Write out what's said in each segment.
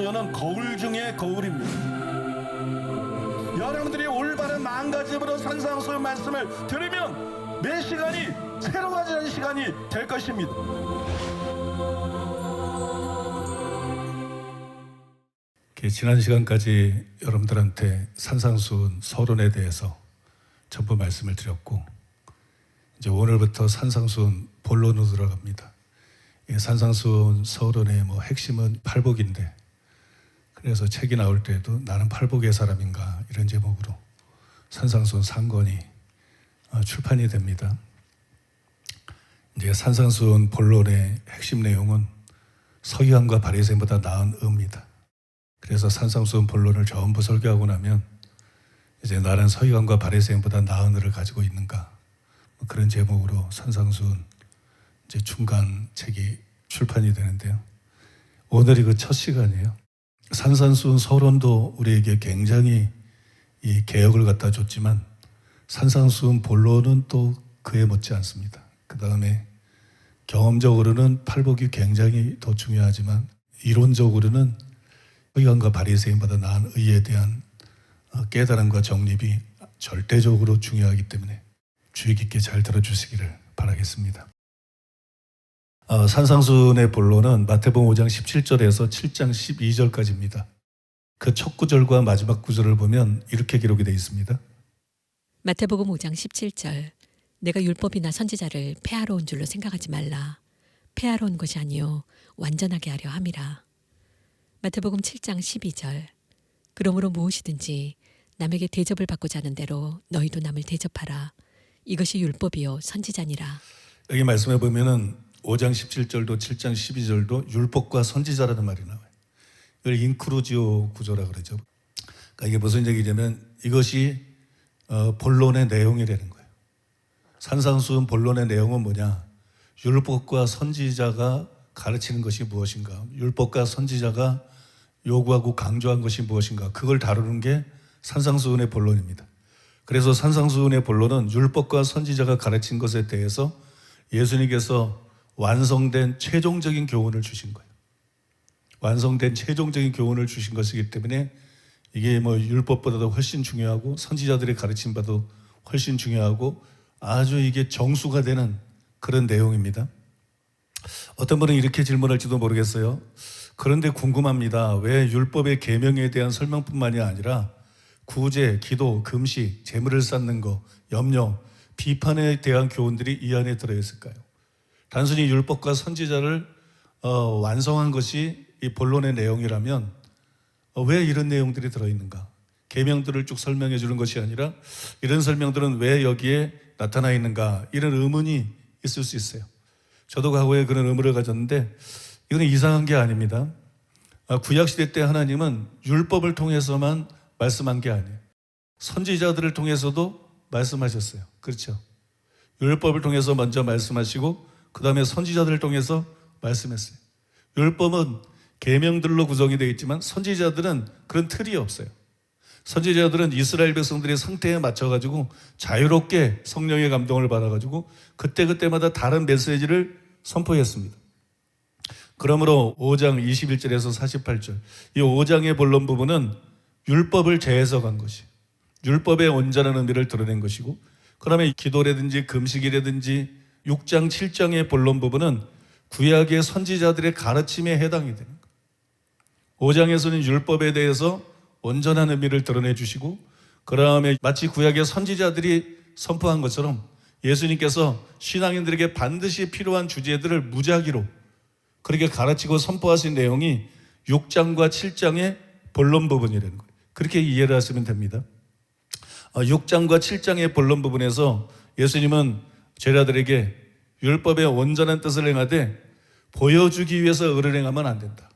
산상수훈은 거울 중에 거울입니다. 여러분들이 올바른 마음가짐으로 산상수훈 말씀을 들으면 매 시간이 새로워지는 시간이 될 것입니다. 지난 시간까지 여러분들한테 산상수훈 서론에 대해서 전부 말씀을 드렸고, 이제 오늘부터 산상수훈 본론으로 들어갑니다. 이 산상수훈 서론의 핵심은 팔복인데, 그래서 책이 나올 때도 나는 팔복의 사람인가 이런 제목으로 산상수훈 상권이 출판이 됩니다. 이제 산상수훈 본론의 핵심 내용은 서기관과 바리새인보다 나은 의입니다. 그래서 산상수훈 본론을 전부 설교하고 나면 이제 나는 서기관과 바리새인보다 나은 의를 가지고 있는가, 그런 제목으로 산상수훈 이제 중간 책이 출판이 되는데요. 오늘이 그 첫 시간이에요. 산상수훈 서론도 우리에게 굉장히 이 개혁을 갖다 줬지만 산상수훈 본론은 또 그에 못지 않습니다. 그 다음에 경험적으로는 팔복이 굉장히 더 중요하지만 이론적으로는 서기관과 바리새인보다 나은 의에 대한 깨달음과 정립이 절대적으로 중요하기 때문에 주의 깊게 잘 들어주시기를 바라겠습니다. 산상수훈의 본론은 마태복음 5장 17절에서 7장 12절까지입니다. 그 첫 구절과 마지막 구절을 보면 이렇게 기록이 되어 있습니다. 마태복음 5장 17절 내가 율법이나 선지자를 폐하러 온 줄로 생각하지 말라. 폐하러 온 것이 아니요 완전하게 하려 함이라. 마태복음 7장 12절 그러므로 무엇이든지 남에게 대접을 받고자 하는 대로 너희도 남을 대접하라. 이것이 율법이요 선지자니라. 여기 말씀해 보면은 5장 17절도 7장 12절도 율법과 선지자라는 말이 나와요. 이걸 인크루지오 구조라 그러죠. 그러니까 이게 무슨 얘기냐면 이것이 본론의 내용이라는 거예요. 산상수훈 본론의 내용은 뭐냐? 율법과 선지자가 가르치는 것이 무엇인가? 율법과 선지자가 요구하고 강조한 것이 무엇인가? 그걸 다루는 게 산상수훈의 본론입니다. 그래서 산상수훈의 본론은 율법과 선지자가 가르친 것에 대해서 예수님께서 완성된 최종적인 교훈을 주신 거예요. 완성된 최종적인 교훈을 주신 것이기 때문에 이게 율법보다도 훨씬 중요하고 선지자들의 가르침 바도 훨씬 중요하고 아주 이게 정수가 되는 그런 내용입니다. 어떤 분은 이렇게 질문할지도 모르겠어요. 그런데 궁금합니다. 왜 율법의 계명에 대한 설명뿐만이 아니라 구제, 기도, 금식, 재물을 쌓는 것, 염려, 비판에 대한 교훈들이 이 안에 들어있을까요? 단순히 율법과 선지자를 완성한 것이 이 본론의 내용이라면 왜 이런 내용들이 들어있는가? 계명들을 쭉 설명해 주는 것이 아니라 이런 설명들은 왜 여기에 나타나 있는가? 이런 의문이 있을 수 있어요. 저도 과거에 그런 의문을 가졌는데 이건 이상한 게 아닙니다. 구약시대 때 하나님은 율법을 통해서만 말씀한 게 아니에요. 선지자들을 통해서도 말씀하셨어요. 그렇죠? 율법을 통해서 먼저 말씀하시고 그 다음에 선지자들을 통해서 말씀했어요. 율법은 계명들로 구성이 되어 있지만 선지자들은 그런 틀이 없어요. 선지자들은 이스라엘 백성들의 상태에 맞춰가지고 자유롭게 성령의 감동을 받아가지고 그때그때마다 다른 메시지를 선포했습니다. 그러므로 5장 21절에서 48절 이 5장의 본론 부분은 율법을 재해석한 것이 율법의 온전한 의미를 드러낸 것이고, 그다음에 기도라든지 금식이라든지 6장 7장의 본론 부분은 구약의 선지자들의 가르침에 해당이 되는 거예요. 5장에서는 율법에 대해서 온전한 의미를 드러내 주시고, 그 다음에 마치 구약의 선지자들이 선포한 것처럼 예수님께서 신앙인들에게 반드시 필요한 주제들을 무작위로 그렇게 가르치고 선포하신 내용이 6장과 7장의 본론 부분이라는 거예요. 그렇게 이해를 하시면 됩니다. 6장과 7장의 본론 부분에서 예수님은 제자들에게 율법의 온전한 뜻을 행하되 보여주기 위해서 의를 행하면 안 된다.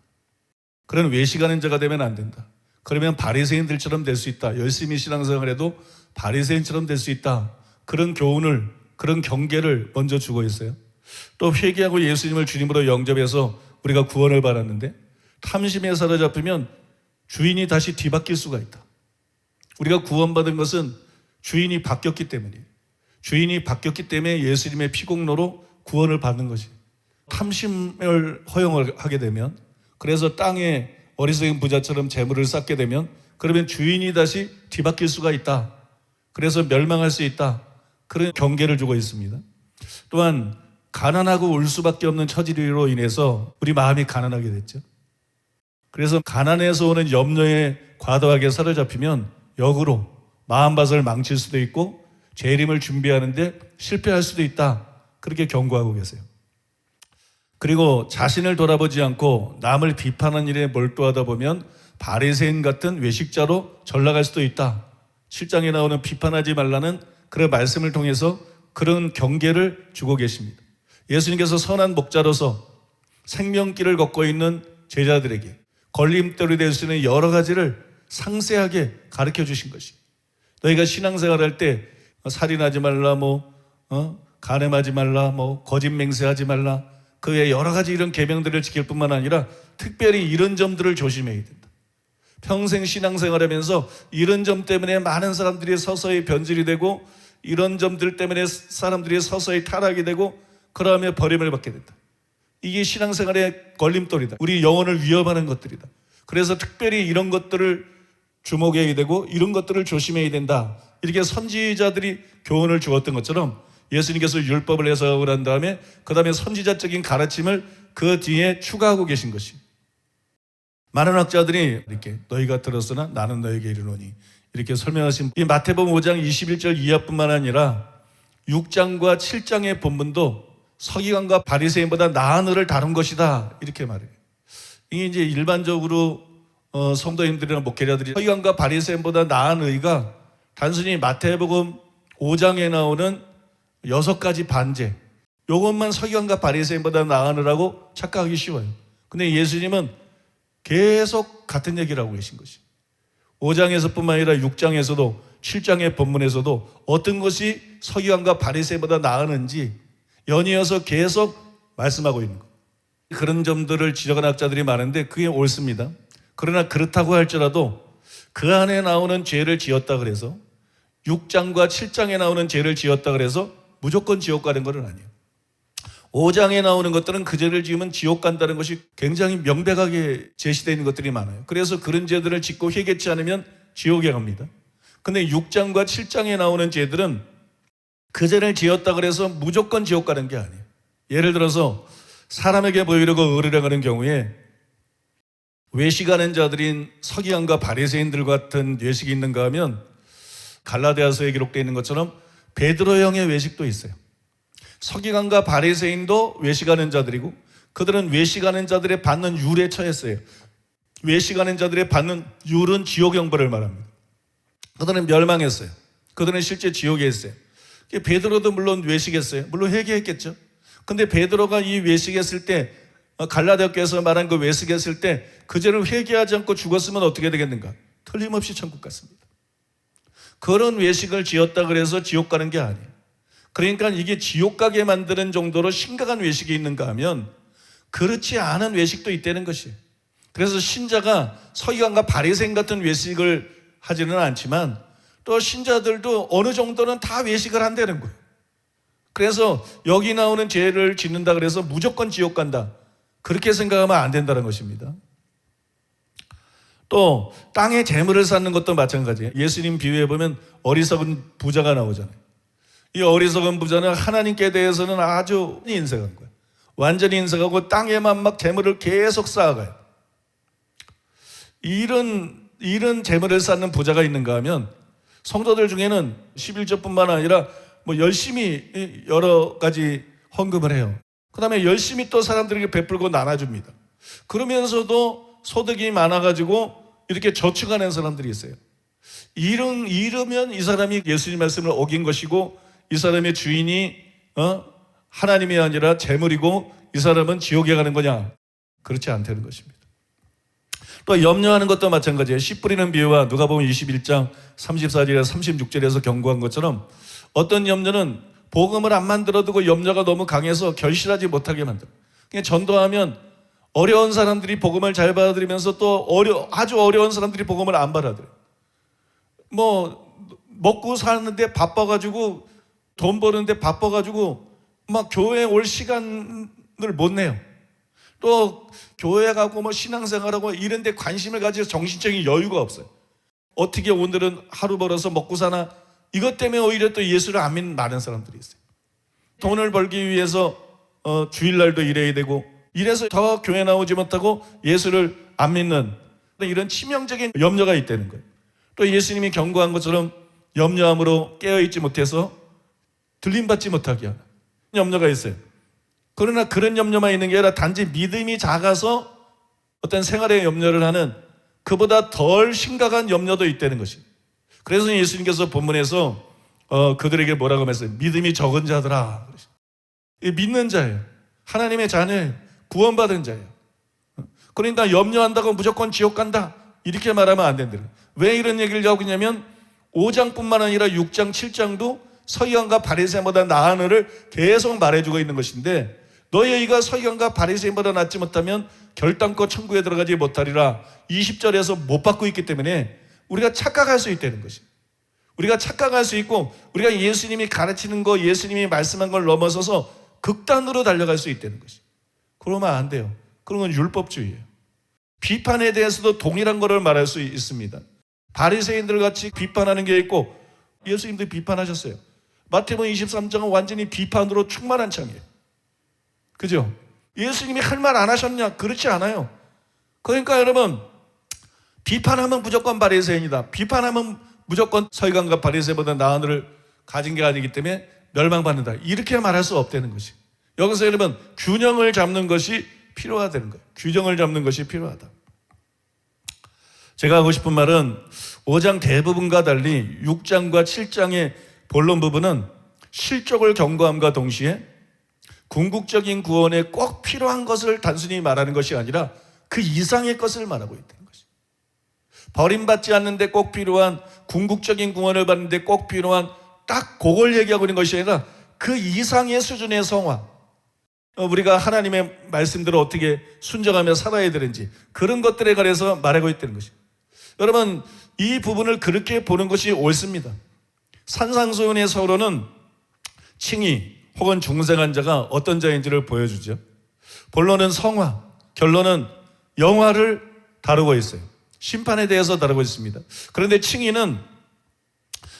그런 외식하는 자가 되면 안 된다. 그러면 바리새인들처럼 될 수 있다. 열심히 신앙생활을 해도 바리새인처럼 될 수 있다. 그런 교훈을, 그런 경계를 먼저 주고 있어요. 또 회개하고 예수님을 주님으로 영접해서 우리가 구원을 받았는데 탐심에 사로잡히면 주인이 다시 뒤바뀔 수가 있다. 우리가 구원받은 것은 주인이 바뀌었기 때문이에요. 주인이 바뀌었기 때문에 예수님의 피공로로 구원을 받는 것이 탐심을 허용을 하게 되면, 그래서 땅에 어리석은 부자처럼 재물을 쌓게 되면 그러면 주인이 다시 뒤바뀔 수가 있다. 그래서 멸망할 수 있다. 그런 경계를 주고 있습니다. 또한 가난하고 울 수밖에 없는 처지로 인해서 우리 마음이 가난하게 됐죠. 그래서 가난에서 오는 염려에 과도하게 사로잡히면 역으로 마음밭을 망칠 수도 있고 재림을 준비하는데 실패할 수도 있다. 그렇게 경고하고 계세요. 그리고 자신을 돌아보지 않고 남을 비판하는 일에 몰두하다 보면 바리새인 같은 외식자로 전락할 수도 있다. 7장에 나오는 비판하지 말라는 그런 말씀을 통해서 그런 경계를 주고 계십니다. 예수님께서 선한 목자로서 생명길을 걷고 있는 제자들에게 걸림돌이 될 수 있는 여러 가지를 상세하게 가르쳐 주신 것이, 너희가 신앙생활할 때 살인하지 말라, 간음하지 말라, 거짓 맹세하지 말라, 그 외에 여러 가지 이런 계명들을 지킬 뿐만 아니라 특별히 이런 점들을 조심해야 된다. 평생 신앙생활하면서 이런 점 때문에 많은 사람들이 서서히 변질이 되고 이런 점들 때문에 사람들이 서서히 타락이 되고 그러면 버림을 받게 된다. 이게 신앙생활의 걸림돌이다. 우리 영혼을 위협하는 것들이다. 그래서 특별히 이런 것들을 주목해야 되고 이런 것들을 조심해야 된다. 이렇게 선지자들이 교훈을 주었던 것처럼 예수님께서 율법을 해석을 한 다음에 그 다음에 선지자적인 가르침을 그 뒤에 추가하고 계신 것이, 많은 학자들이 이렇게 너희가 들었으나 나는 너에게 이르노니 이렇게 설명하신 이 마태복음 5장 21절 이하뿐만 아니라 6장과 7장의 본문도 서기관과 바리새인보다 나은 의를 다룬 것이다 이렇게 말해요. 이게 이제 일반적으로 성도님들이나 목회자들이 서기관과 바리새인보다 나은 의가 단순히 마태복음 5장에 나오는 6가지 반제, 이것만 서기관과 바리새인보다 나은 의라고 착각하기 쉬워요. 근데 예수님은 계속 같은 얘기를 하고 계신 것이, 5장에서뿐만 아니라 6장에서도 7장의 본문에서도 어떤 것이 서기관과 바리새인보다 나은지 연이어서 계속 말씀하고 있는 것. 그런 점들을 지적한 학자들이 많은데 그게 옳습니다. 그러나 그렇다고 할지라도 그 안에 나오는 죄를 지었다 그래서 6장과 7장에 나오는 죄를 지었다 그래서 무조건 지옥 가는 건 아니에요. 5장에 나오는 것들은 그 죄를 지으면 지옥 간다는 것이 굉장히 명백하게 제시되어 있는 것들이 많아요. 그래서 그런 죄들을 짓고 회개치 않으면 지옥에 갑니다. 근데 6장과 7장에 나오는 죄들은 그 죄를 지었다 그래서 무조건 지옥 가는 게 아니에요. 예를 들어서 사람에게 보이려고 의를 행하는 경우에 외식하는 자들인 서기관과 바리새인들 같은 외식이 있는가 하면 갈라디아서에 기록되어 있는 것처럼 베드로형의 외식도 있어요. 서기관과 바리새인도 외식하는 자들이고 그들은 외식하는 자들의 받는 율에 처했어요. 외식하는 자들의 받는 율은 지옥 형벌을 말합니다. 그들은 멸망했어요. 그들은 실제 지옥에 있어요. 베드로도 물론 외식했어요. 물론 회개했겠죠. 근데 베드로가 이 외식했을 때, 갈라디아 교회에서 말한 그 외식했을 때 그 죄를 회개하지 않고 죽었으면 어떻게 되겠는가? 틀림없이 천국 갔습니다. 그런 외식을 지었다 그래서 지옥 가는 게 아니에요. 그러니까 이게 지옥 가게 만드는 정도로 심각한 외식이 있는가 하면 그렇지 않은 외식도 있다는 것이에요. 그래서 신자가 서기관과 바리새인 같은 외식을 하지는 않지만 또 신자들도 어느 정도는 다 외식을 한다는 거예요. 그래서 여기 나오는 죄를 짓는다 그래서 무조건 지옥 간다, 그렇게 생각하면 안 된다는 것입니다. 또 땅에 재물을 쌓는 것도 마찬가지예요. 예수님 비유해 보면 어리석은 부자가 나오잖아요. 이 어리석은 부자는 하나님께 대해서는 아주 인색한 거예요. 완전히 인색하고 땅에만 막 재물을 계속 쌓아가요. 이런 재물을 쌓는 부자가 있는가 하면 성도들 중에는 11조뿐만 아니라 열심히 여러 가지 헌금을 해요. 그 다음에 열심히 또 사람들에게 베풀고 나눠줍니다. 그러면서도 소득이 많아가지고 이렇게 저축하는 사람들이 있어요. 이러면 이 사람이 예수님 말씀을 어긴 것이고 이 사람의 주인이 하나님이 아니라 재물이고 이 사람은 지옥에 가는 거냐? 그렇지 않다는 것입니다. 또 염려하는 것도 마찬가지예요. 씨 뿌리는 비유와 누가복음 21장 34절에서 36절에서 경고한 것처럼 어떤 염려는 복음을 안 만들어두고 염려가 너무 강해서 결실하지 못하게 만들어요. 그냥 전도하면 어려운 사람들이 복음을 잘 받아들이면서 또 아주 어려운 사람들이 복음을 안 받아들여요. 먹고 사는데 바빠가지고 돈 버는데 바빠가지고 막 교회에 올 시간을 못 내요. 또 교회 가고 뭐 신앙생활하고 이런 데 관심을 가지고 정신적인 여유가 없어요. 어떻게 오늘은 하루 벌어서 먹고 사나, 이것 때문에 오히려 또 예수를 안 믿는 많은 사람들이 있어요. 돈을 벌기 위해서 주일날도 일해야 되고, 이래서 더 교회 나오지 못하고 예수를 안 믿는 이런 치명적인 염려가 있다는 거예요. 또 예수님이 경고한 것처럼 염려함으로 깨어있지 못해서 들림받지 못하게 하는 염려가 있어요. 그러나 그런 염려만 있는 게 아니라 단지 믿음이 작아서 어떤 생활에 염려를 하는 그보다 덜 심각한 염려도 있다는 것이. 그래서 예수님께서 본문에서 그들에게 뭐라고 말했어요? 믿음이 적은 자들아. 믿는 자예요. 하나님의 자녀예요. 구원받은 자예요. 그러니까 염려한다고 무조건 지옥 간다, 이렇게 말하면 안 된다. 왜 이런 얘기를 하고 있냐면 5장뿐만 아니라 6장, 7장도 서기관과 바리새인보다 나으를 계속 말해주고 있는 것인데, 너희가 서기관과 바리새인보다 낫지 못하면 결단코 천국에 들어가지 못하리라 20절에서 못 받고 있기 때문에 우리가 착각할 수 있다는 것이. 우리가 착각할 수 있고, 우리가 예수님이 가르치는 거, 예수님이 말씀한 걸 넘어서서 극단으로 달려갈 수 있다는 것이. 그러면 안 돼요. 그런 건 율법주의예요. 비판에 대해서도 동일한 거를 말할 수 있습니다. 바리새인들 같이 비판하는 게 있고, 예수님도 비판하셨어요. 마태복음 23장은 완전히 비판으로 충만한 장이에요. 그죠? 예수님이 할 말 안 하셨냐? 그렇지 않아요. 그러니까 여러분, 비판하면 무조건 바리새인이다, 비판하면 무조건 서기관과 바리새인보다 나은 을을 가진 게 아니기 때문에 멸망받는다, 이렇게 말할 수 없다는 것이. 여기서 여러분, 균형을 잡는 것이 필요하다는 거예요. 규정을 잡는 것이 필요하다. 제가 하고 싶은 말은 5장 대부분과 달리 6장과 7장의 본론 부분은 실족을 경고함과 동시에 궁극적인 구원에 꼭 필요한 것을 단순히 말하는 것이 아니라 그 이상의 것을 말하고 있다는 것이. 버림받지 않는데 꼭 필요한, 궁극적인 구원을 받는데 꼭 필요한 딱 그걸 얘기하고 있는 것이 아니라 그 이상의 수준의 성화, 우리가 하나님의 말씀대로 어떻게 순종하며 살아야 되는지, 그런 것들에 관해서 말하고 있다는 것이. 여러분, 이 부분을 그렇게 보는 것이 옳습니다. 산상수훈의 서론은 칭의 혹은 중생한 자가 어떤 자인지를 보여주죠. 본론은 성화, 결론은 영화를 다루고 있어요. 심판에 대해서 다루고 있습니다. 그런데 칭의는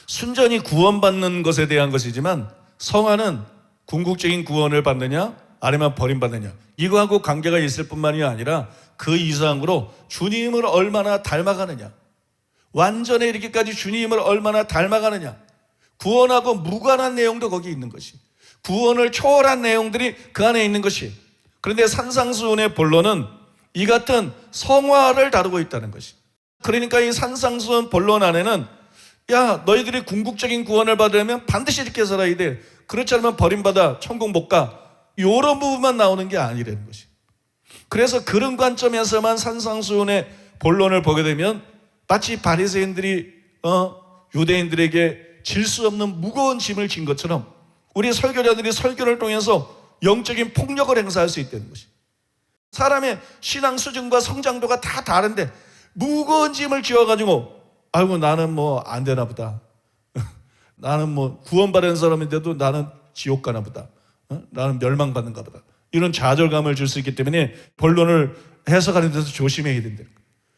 순전히 구원받는 것에 대한 것이지만, 성화는 궁극적인 구원을 받느냐 아니면 버림받느냐, 이거하고 관계가 있을 뿐만이 아니라 그 이상으로 주님을 얼마나 닮아가느냐, 완전에 이르기까지 주님을 얼마나 닮아가느냐, 구원하고 무관한 내용도 거기 있는 것이, 구원을 초월한 내용들이 그 안에 있는 것이. 그런데 산상수훈의 본론은 이 같은 성화를 다루고 있다는 것이. 그러니까 이 산상수훈 본론 안에는, 야, 너희들이 궁극적인 구원을 받으려면 반드시 이렇게 살아야 돼, 그렇지 않으면 버림받아 천국 못 가, 이런 부분만 나오는 게 아니라는 것이. 그래서 그런 관점에서만 산상수훈의 본론을 보게 되면 마치 바리새인들이 유대인들에게 질 수 없는 무거운 짐을 진 것처럼 우리 설교자들이 설교를 통해서 영적인 폭력을 행사할 수 있다는 것이. 사람의 신앙 수준과 성장도가 다 다른데 무거운 짐을 지어가지고, 아이고 나는 뭐 안 되나 보다, 나는 뭐 구원받은 사람인데도 나는 지옥 가나 보다, 나는 멸망받는가 보다, 이런 좌절감을 줄 수 있기 때문에 본론을 해석하는 데서 조심해야 된다.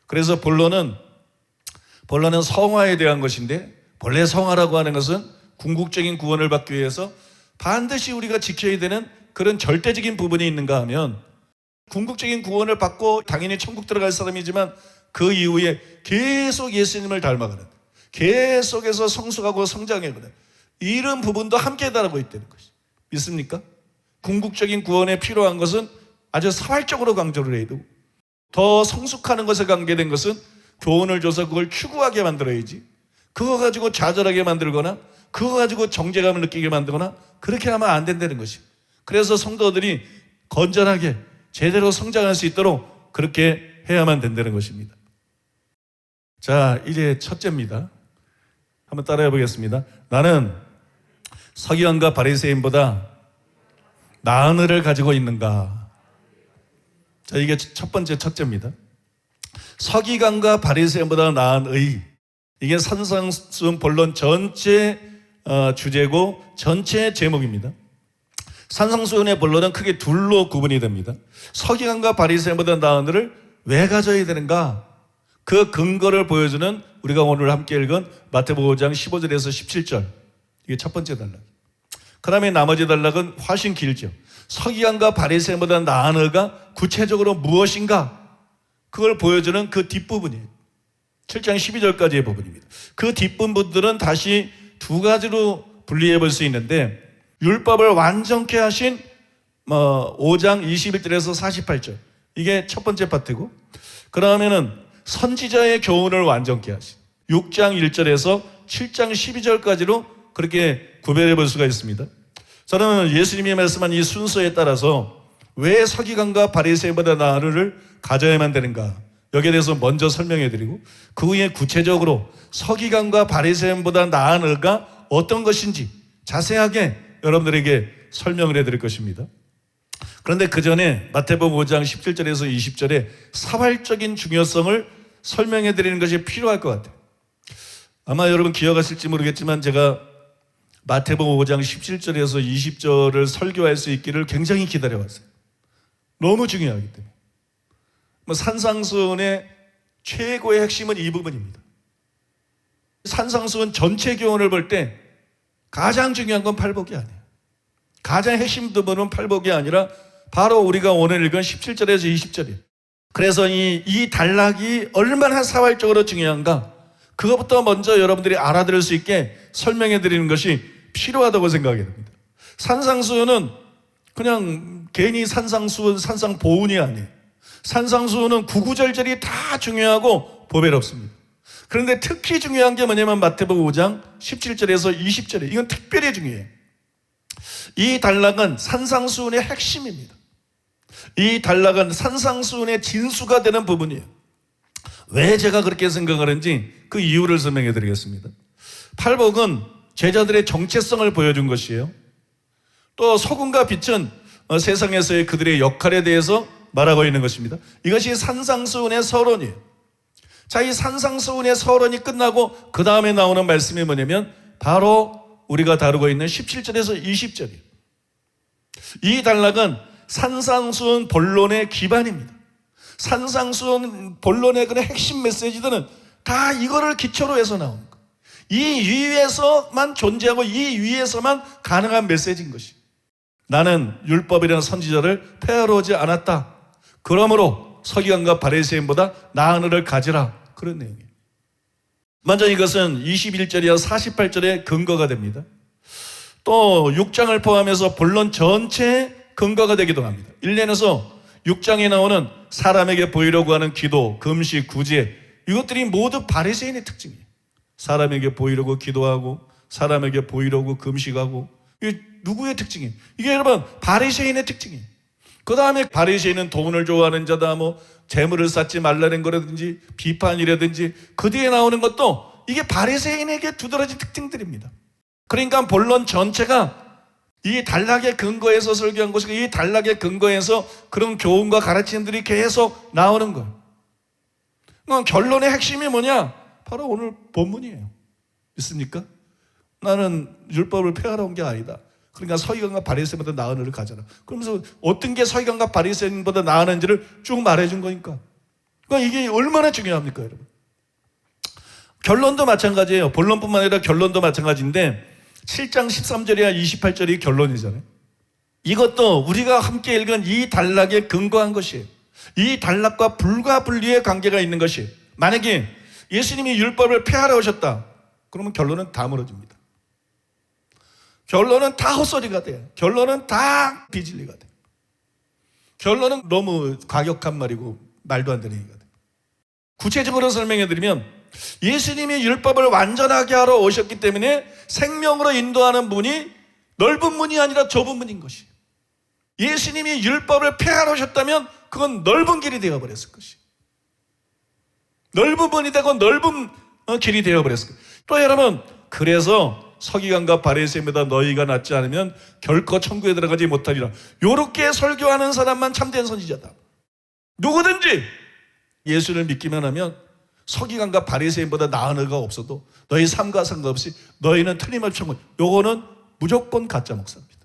그래서 본론은 성화에 대한 것인데, 본래 성화라고 하는 것은 궁극적인 구원을 받기 위해서 반드시 우리가 지켜야 되는 그런 절대적인 부분이 있는가 하면, 궁극적인 구원을 받고 당연히 천국 들어갈 사람이지만 그 이후에 계속 예수님을 닮아가는, 계속해서 성숙하고 성장해가는 이런 부분도 함께 다루고 있다는 것이. 믿습니까? 궁극적인 구원에 필요한 것은 아주 사활적으로 강조를 해야 되고, 더 성숙하는 것에 관계된 것은 교훈을 줘서 그걸 추구하게 만들어야지, 그거 가지고 좌절하게 만들거나 그거 가지고 정죄감을 느끼게 만들거나 그렇게 하면 안 된다는 것이. 그래서 성도들이 건전하게 제대로 성장할 수 있도록 그렇게 해야만 된다는 것입니다. 자, 이제 첫째입니다. 한번 따라해 보겠습니다. 나는 서기관과 바리새인보다 나은 의를 가지고 있는가? 자, 이게 첫 번째 첫째입니다. 서기관과 바리새인보다 나은 의, 이게 산상수훈 본론 전체 주제고 전체 제목입니다. 산상수훈의 본론은 크게 둘로 구분이 됩니다. 서기관과 바리새인보다 나은 을을 왜 가져야 되는가? 그 근거를 보여주는 우리가 오늘 함께 읽은 마태복음 5장 15절에서 17절. 이게 첫 번째 단락. 그 다음에 나머지 단락은 훨씬 길죠. 서기관과 바리새인보다 나은 의가 구체적으로 무엇인가? 그걸 보여주는 그 뒷부분이에요. 7장 12절까지의 부분입니다. 그 뒷부분들은 다시 두 가지로 분리해 볼 수 있는데, 율법을 완전케 하신 5장 21절에서 48절. 이게 첫 번째 파트고, 그러면은 선지자의 교훈을 완전케 하신 6장 1절에서 7장 12절까지로 그렇게 구별해 볼 수가 있습니다. 저는 예수님이 말씀한 이 순서에 따라서 왜 서기관과 바리새인보다 나은 을을 가져야만 되는가, 여기에 대해서 먼저 설명해 드리고, 그 후에 구체적으로 서기관과 바리새인보다 나은 의가 어떤 것인지 자세하게 여러분들에게 설명을 해 드릴 것입니다. 그런데 그 전에 마태복음 5장 17절에서 20절에 사활적인 중요성을 설명해 드리는 것이 필요할 것 같아요. 아마 여러분 기억하실지 모르겠지만 제가 마태복음 5장 17절에서 20절을 설교할 수 있기를 굉장히 기다려왔어요. 너무 중요하기 때문에. 산상수훈의 최고의 핵심은 이 부분입니다. 산상수훈 전체 교훈을 볼 때 가장 중요한 건 팔복이 아니에요. 가장 핵심 부분은 팔복이 아니라 바로 우리가 오늘 읽은 17절에서 20절이에요. 그래서 이 단락이 얼마나 사활적으로 중요한가, 그것부터 먼저 여러분들이 알아들을 수 있게 설명해 드리는 것이 필요하다고 생각이 됩니다. 산상수훈은 그냥 괜히 산상보훈이 아니에요. 산상수훈은 구구절절이 다 중요하고 보배롭습니다. 그런데 특히 중요한 게 뭐냐면 마태복음 5장 17절에서 20절에 이건 특별히 중요해요. 이 단락은 산상수훈의 핵심입니다. 이 단락은 산상수훈의 진수가 되는 부분이에요. 왜 제가 그렇게 생각하는지 그 이유를 설명해 드리겠습니다. 팔복은 제자들의 정체성을 보여준 것이에요. 또 소금과 빛은 세상에서의 그들의 역할에 대해서 말하고 있는 것입니다. 이것이 산상수훈의 서론이에요. 자, 이 산상수훈의 서론이 끝나고 그 다음에 나오는 말씀이 뭐냐면 바로 우리가 다루고 있는 17절에서 20절이에요. 이 단락은 산상수훈 본론의 기반입니다. 산상수훈 본론의 그런 핵심 메시지들은 다 이거를 기초로 해서 나오는 거예요. 이 위에서만 존재하고 이 위에서만 가능한 메시지인 것이, 나는 율법이라는 선지자를 폐하러 오지 않았다. 그러므로 서기관과 바리새인보다 나은 의를 가지라. 그런 내용이에요. 먼저 이것은 21절이와 48절의 근거가 됩니다. 또 6장을 포함해서 본론 전체의 근거가 되기도 합니다. 1년에서 6장에 나오는 사람에게 보이려고 하는 기도, 금식, 구제, 이것들이 모두 바리새인의 특징이에요. 사람에게 보이려고 기도하고 사람에게 보이려고 금식하고, 이게 누구의 특징이에요? 이게 여러분 바리새인의 특징이에요. 그 다음에 바리새인은 돈을 좋아하는 자다, 재물을 쌓지 말라는 거라든지 비판이라든지, 그 뒤에 나오는 것도 이게 바리새인에게 두드러진 특징들입니다. 그러니까 본론 전체가 이 단락의 근거에서 설교한 것이고, 이 단락의 근거에서 그런 교훈과 가르침들이 계속 나오는 거예요. 그럼 결론의 핵심이 뭐냐? 바로 오늘 본문이에요. 믿습니까? 나는 율법을 폐하러 온 게 아니다. 그러니까 서기관과 바리새인보다 나은 의를 가져라. 그러면서 어떤 게 서기관과 바리새인보다 나은지를 쭉 말해준 거니까. 그러니까 이게 얼마나 중요합니까, 여러분? 결론도 마찬가지예요. 본론뿐만 아니라 결론도 마찬가지인데 7장 13절이야 28절이 결론이잖아요. 이것도 우리가 함께 읽은 이 단락에 근거한 것이에요. 이 단락과 불가분리의 관계가 있는 것이에요. 만약에 예수님이 율법을 폐하러 오셨다, 그러면 결론은 다 무너집니다. 결론은 다 헛소리가 돼요. 결론은 다 비진리가 돼요. 결론은 너무 과격한 말이고 말도 안 되는 얘기가 돼요. 구체적으로 설명해드리면 예수님이 율법을 완전하게 하러 오셨기 때문에 생명으로 인도하는 문이 넓은 문이 아니라 좁은 문인 것이에요. 예수님이 율법을 폐하러 오셨다면 그건 넓은 길이 되어버렸을 것이에요. 넓은 문이 되고 넓은 길이 되어버렸을 거예요. 또 여러분, 그래서 서기관과 바리새인보다 너희가 낫지 않으면 결코 천국에 들어가지 못하리라. 요렇게 설교하는 사람만 참된 선지자다. 누구든지 예수를 믿기만 하면 서기관과 바리새인보다 나은 의가 없어도 너희 삶과 상관없이 너희는 틀림없이 천국. 요거는 무조건 가짜 목사입니다.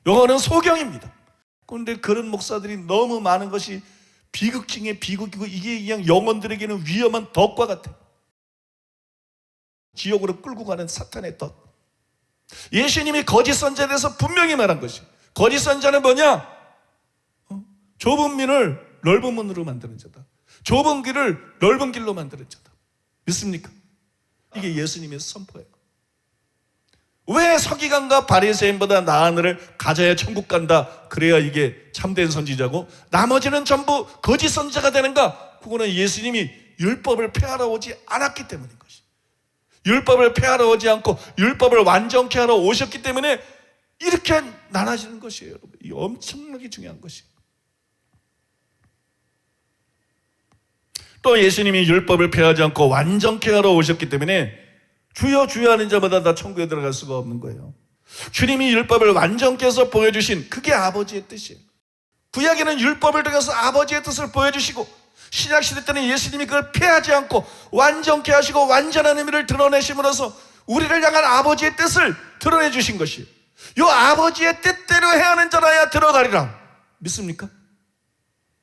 요거는 소경입니다. 그런데 그런 목사들이 너무 많은 것이 비극 중에 비극이고, 이게 그냥 영혼들에게는 위험한 덫과 같아요. 지옥으로 끌고 가는 사탄의 덫. 예수님이 거짓 선자에 대해서 분명히 말한 것이, 거짓 선자는 뭐냐? 좁은 문을 넓은 문으로 만드는 자다. 좁은 길을 넓은 길로 만드는 자다. 믿습니까? 이게 예수님의 선포예요. 왜 서기관과 바리새인보다 나은 을을 가져야 천국 간다, 그래야 이게 참된 선지자고 나머지는 전부 거짓 선지자가 되는가? 그거는 예수님이 율법을 폐하러 오지 않았기 때문인 것이. 율법을 폐하러 오지 않고 율법을 완전케 하러 오셨기 때문에 이렇게 나눠지는 것이에요, 여러분. 이 엄청나게 중요한 것이에요. 또 예수님이 율법을 폐하지 않고 완전케 하러 오셨기 때문에 주여 주여 하는 자마다 다 천국에 들어갈 수가 없는 거예요. 주님이 율법을 완전케 해서 보여주신 그게 아버지의 뜻이에요. 구약에는 율법을 통해서 아버지의 뜻을 보여주시고, 신약시대 때는 예수님이 그걸 폐하지 않고 완전케 하시고 완전한 의미를 드러내심으로써 우리를 향한 아버지의 뜻을 드러내 주신 것이에요. 이 아버지의 뜻대로 행하는 자라야 들어가리라. 믿습니까?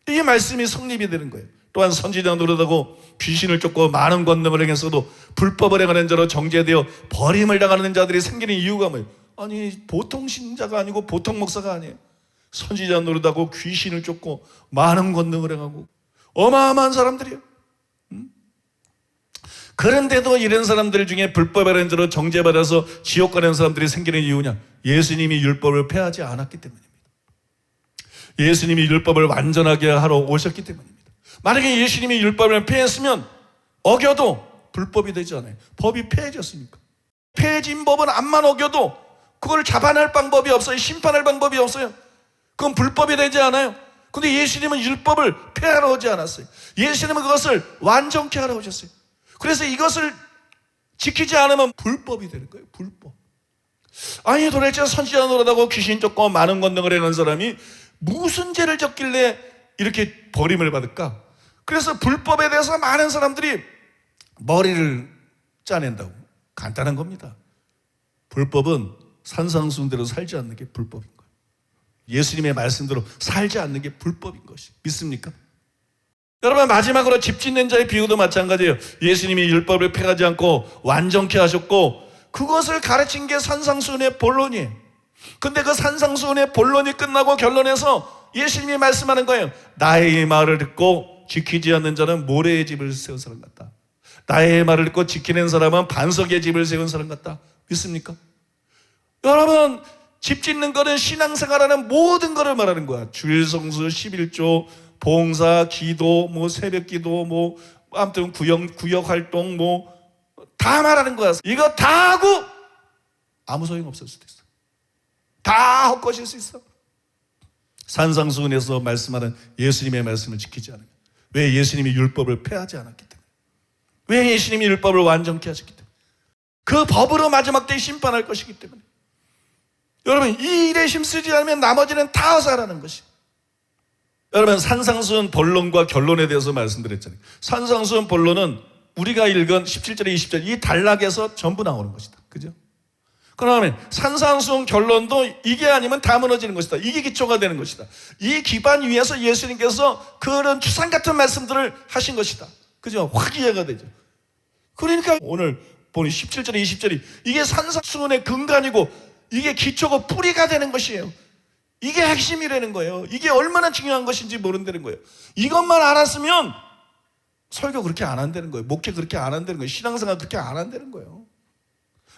이 말씀이 성립이 되는 거예요. 또한 선지자 노릇하고 귀신을 쫓고 많은 권능을 행했어도 불법을 행하는 자로 정죄되어 버림을 당하는 자들이 생기는 이유가 뭐예요? 아니, 보통 신자가 아니고 보통 목사가 아니에요. 선지자 노릇하고 귀신을 쫓고 많은 권능을 행하고 어마어마한 사람들이에요. 그런데도 이런 사람들 중에 불법을 하는 자로 정죄받아서 지옥 가는 사람들이 생기는 이유냐? 예수님이 율법을 폐하지 않았기 때문입니다. 예수님이 율법을 완전하게 하러 오셨기 때문입니다. 만약에 예수님이 율법을 폐했으면 어겨도 불법이 되지 않아요. 법이 폐해졌으니까. 폐해진 법은 암만 어겨도 그걸 잡아낼 방법이 없어요. 심판할 방법이 없어요. 그건 불법이 되지 않아요. 근데 예수님은 율법을 폐하러 오지 않았어요. 예수님은 그것을 완전케 하러 오셨어요. 그래서 이것을 지키지 않으면 불법이 되는 거예요. 불법. 아니, 도대체 선지자 노릇하고 귀신 쫓고 많은 권능을 행한 사람이 무슨 죄를 졌길래 이렇게 버림을 받을까? 그래서 불법에 대해서 많은 사람들이 머리를 짜낸다고. 간단한 겁니다. 불법은 산상수훈대로 살지 않는 게 불법인 거예요. 예수님의 말씀대로 살지 않는 게 불법인 것이. 믿습니까? 여러분, 마지막으로 집 짓는 자의 비유도 마찬가지예요. 예수님이 율법을 폐하지 않고 완전케 하셨고 그것을 가르친 게 산상수훈의 본론이에요. 근데 그 산상수훈의 본론이 끝나고 결론에서 예수님이 말씀하는 거예요. 나의 말을 듣고 지키지 않는 자는 모래의 집을 세운 사람 같다. 나의 말을 듣고 지키는 사람은 반석의 집을 세운 사람 같다. 믿습니까? 여러분, 집 짓는 거는 신앙생활하는 모든 거를 말하는 거야. 주일성수, 11조, 봉사, 기도, 새벽 기도, 아무튼 구역 활동, 다 말하는 거야. 이거 다 하고 아무 소용 없을 수도 있어. 다 헛것일 수 있어. 산상수훈에서 말씀하는 예수님의 말씀을 지키지 않으면. 왜? 예수님이 율법을 폐하지 않았기 때문에. 왜? 예수님이 율법을 완전케 하셨기 때문에. 그 법으로 마지막 때에 심판할 것이기 때문에. 여러분, 이 일에 힘쓰지 않으면 나머지는 다 허사라는 것이. 여러분, 산상수훈 본론과 결론에 대해서 말씀드렸잖아요. 산상수훈 본론은 우리가 읽은 17절에 20절 이 단락에서 전부 나오는 것이다. 그죠? 그러면 산상수훈 결론도 이게 아니면 다 무너지는 것이다. 이게 기초가 되는 것이다. 이 기반 위에서 예수님께서 그런 추상 같은 말씀들을 하신 것이다. 그죠? 확 이해가 되죠. 그러니까 오늘 보니 17절에 20절이 이게 산상수훈의 근간이고 이게 기초고 뿌리가 되는 것이에요. 이게 핵심이라는 거예요. 이게 얼마나 중요한 것인지 모른다는 거예요. 이것만 알았으면 설교 그렇게 안 한다는 거예요. 목회 그렇게 안 한다는 거예요. 신앙생활 그렇게 안 한다는 거예요.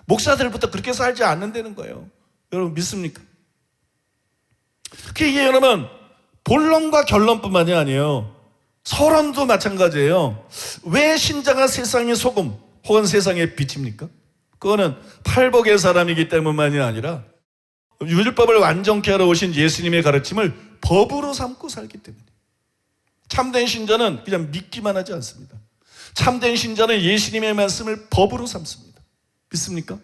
목사들부터 그렇게 살지 않는다는 거예요. 여러분, 믿습니까? 이게 여러분, 본론과 결론뿐만이 아니에요. 서론도 마찬가지예요. 왜 신자가 세상의 소금 혹은 세상의 빛입니까? 그거는 팔복의 사람이기 때문만이 아니라 율법을 완전케 하러 오신 예수님의 가르침을 법으로 삼고 살기 때문에. 참된 신자는 그냥 믿기만 하지 않습니다. 참된 신자는 예수님의 말씀을 법으로 삼습니다. 믿습니까?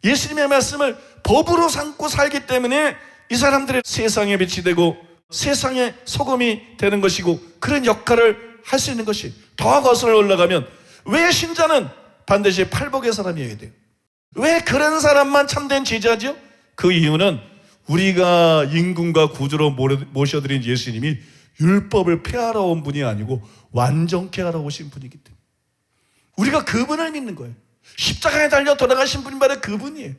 예수님의 말씀을 법으로 삼고 살기 때문에 이 사람들의 세상의 빛이 되고 세상의 소금이 되는 것이고 그런 역할을 할 수 있는 것이. 더 거슬러 올라가면 왜 신자는 반드시 팔복의 사람이어야 돼요? 왜 그런 사람만 참된 제자죠? 그 이유는 우리가 임금과 구주로 모셔드린 예수님이 율법을 폐하러 온 분이 아니고 완전케 하러 오신 분이기 때문에 우리가 그분을 믿는 거예요. 십자가에 달려 돌아가신 분이 바로 그분이에요.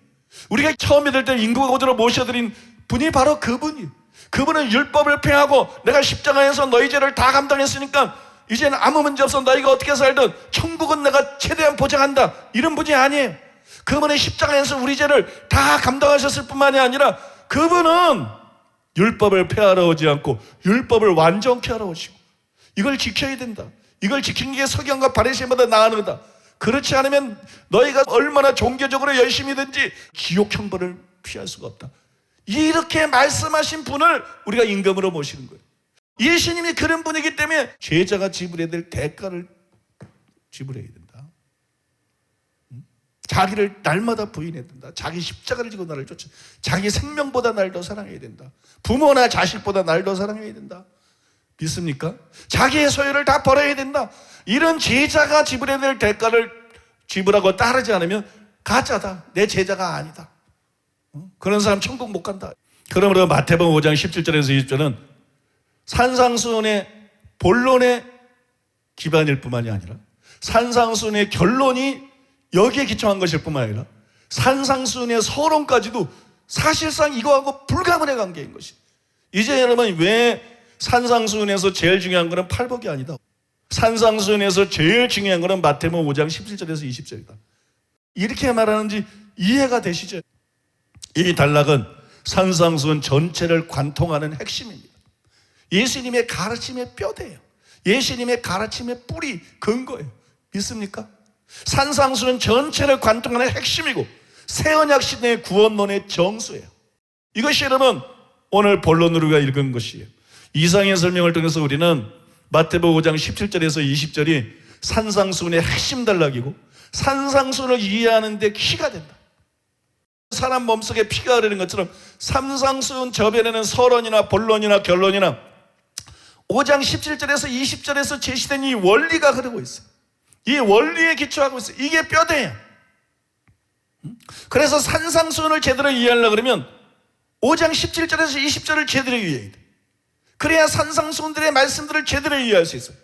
우리가 처음 믿을 때 임금과 구주로 모셔드린 분이 바로 그분이에요. 그분은 율법을 폐하고 내가 십자가에서 너희 죄를 다 감당했으니까 이제는 아무 문제 없어, 너희가 어떻게 살든 천국은 내가 최대한 보장한다, 이런 분이 아니에요. 그분은 십자가에서 우리 죄를 다 감당하셨을 뿐만이 아니라 그분은 율법을 폐하러 오지 않고 율법을 완전케 하러 오시고, 이걸 지켜야 된다. 이걸 지키는 게 서기관과 바리새인보다 나은 거다. 그렇지 않으면 너희가 얼마나 종교적으로 열심히든지 지옥 형벌을 피할 수가 없다. 이렇게 말씀하신 분을 우리가 임금으로 모시는 거예요. 예수님이 그런 분이기 때문에 제자가 지불해야 될 대가를 지불해야 된다. 자기를 날마다 부인해야 된다. 자기 십자가를 지고 나를 쫓아, 자기 생명보다 날 더 사랑해야 된다. 부모나 자식보다 날 더 사랑해야 된다. 믿습니까? 자기의 소유를 다 버려야 된다. 이런 제자가 지불해야 될 대가를 지불하고 따르지 않으면 가짜다, 내 제자가 아니다. 그런 사람 천국 못 간다. 그러므로 마태복음 5장 17절에서 20절은 산상수훈의 본론의 기반일 뿐만이 아니라 산상수훈의 결론이 여기에 기초한 것일 뿐만 아니라 산상수훈의 서론까지도 사실상 이거하고 불가분의 관계인 것이. 이제 여러분, 왜 산상수훈에서 제일 중요한 것은 팔복이 아니다. 산상수훈에서 제일 중요한 것은 마태복음 5장 17절에서 20절이다. 이렇게 말하는지 이해가 되시죠? 이 단락은 산상수훈 전체를 관통하는 핵심입니다. 예수님의 가르침의 뼈대예요. 예수님의 가르침의 뿌리, 근거예요. 믿습니까? 산상수훈 전체를 관통하는 핵심이고 새언약 시대의 구원론의 정수예요. 이것이 여러분 오늘 본론으로 우리가 읽은 것이에요. 이상의 설명을 통해서 우리는 마태복음 5장 17절에서 20절이 산상수훈의 핵심 단락이고 산상수훈을 이해하는 데 키가 된다. 사람 몸속에 피가 흐르는 것처럼 산상수훈 저변에는 서론이나 본론이나 결론이나 5장 17절에서 20절에서 제시된 이 원리가 흐르고 있어요. 이 원리에 기초하고 있어요. 이게 뼈대예요. 그래서 산상수훈을 제대로 이해하려고 그러면 5장 17절에서 20절을 제대로 이해해야 돼. 그래야 산상수훈들의 말씀들을 제대로 이해할 수 있어요.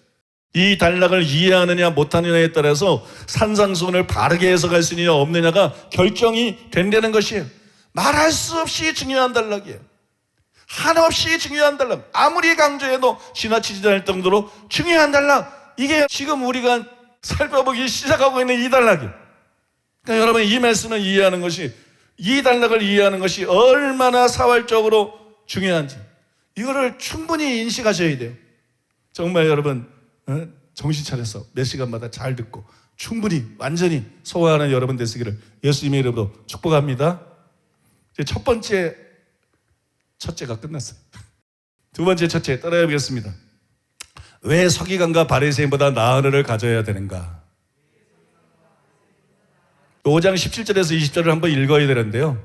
이 단락을 이해하느냐 못하느냐에 따라서 산상수훈을 바르게 해석할 수 있느냐 없느냐가 결정이 된다는 것이에요. 말할 수 없이 중요한 단락이에요. 한없이 중요한 단락. 아무리 강조해도 지나치지 않을 정도로 중요한 단락. 이게 지금 우리가 살펴보기 시작하고 있는 이 단락이에요. 그러니까 여러분, 이 말씀을 이해하는 것이, 이 단락을 이해하는 것이 얼마나 사활적으로 중요한지 이거를 충분히 인식하셔야 돼요. 정말 여러분 정신 차려서 몇 시간마다 잘 듣고 충분히 완전히 소화하는 여러분 되시기를 예수님의 이름으로 축복합니다. 첫 번째 첫째가 끝났어요. 두 번째 첫째 따라해 보겠습니다. 왜 서기관과 바리새인보다 나은 의를 가져야 되는가? 5장 17절에서 20절을 한번 읽어야 되는데요.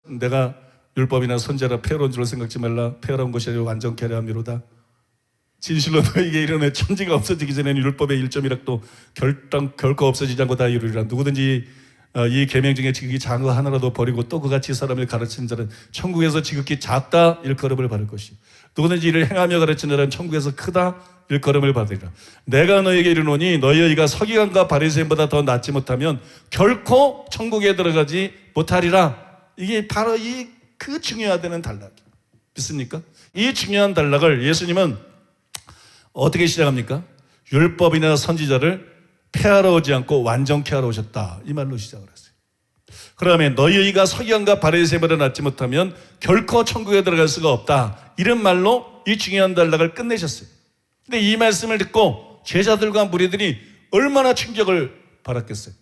내가 율법이나 선지자라 폐하러 온 줄로 생각지 말라. 폐하러 온 것이 아니라 완전케 하려 함이로다. 진실로 너에게 이르노니 천지가 없어지기 전에는 율법의 1.1학도 결코 없어지지 않고 다 이루리라. 누구든지 이 계명 중에 지극히 작은 거 하나라도 버리고 또 그같이 사람을 가르치는 자는 천국에서 지극히 작다 일컬음을 받을 것이. 누구든지 이를 행하며 가르치는 자는 천국에서 크다 일컬음을 받으리라. 내가 너에게 이르노니 너희가 서기관과 바리새인보다 더 낫지 못하면 결코 천국에 들어가지 못하리라. 이게 바로 그 중요하다는 단락이에요. 믿습니까? 이 중요한 단락을 예수님은 어떻게 시작합니까? 율법이나 선지자를 폐하러 오지 않고 완전케 하러 오셨다. 이 말로 시작을 했어요. 그러면 너희가 서기관과 바리새인보다 낫지 못하면 결코 천국에 들어갈 수가 없다. 이런 말로 이 중요한 단락을 끝내셨어요. 근데 이 말씀을 듣고 제자들과 무리들이 얼마나 충격을 받았겠어요.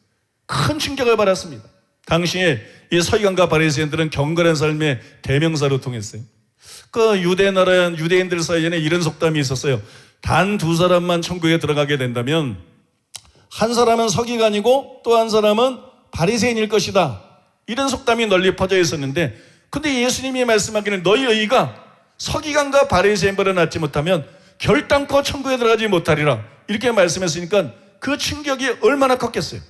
큰 충격을 받았습니다. 당시에 이 서기관과 바리새인들은 경건한 삶의 대명사로 통했어요. 그 유대인들 사이에는 이런 속담이 있었어요. 단 두 사람만 천국에 들어가게 된다면 한 사람은 서기관이고 또 한 사람은 바리새인일 것이다. 이런 속담이 널리 퍼져 있었는데, 근데 예수님이 말씀하기는 너희가 서기관과 바리새인보다 낫지 못하면 결단코 천국에 들어가지 못하리라. 이렇게 말씀했으니까 그 충격이 얼마나 컸겠어요.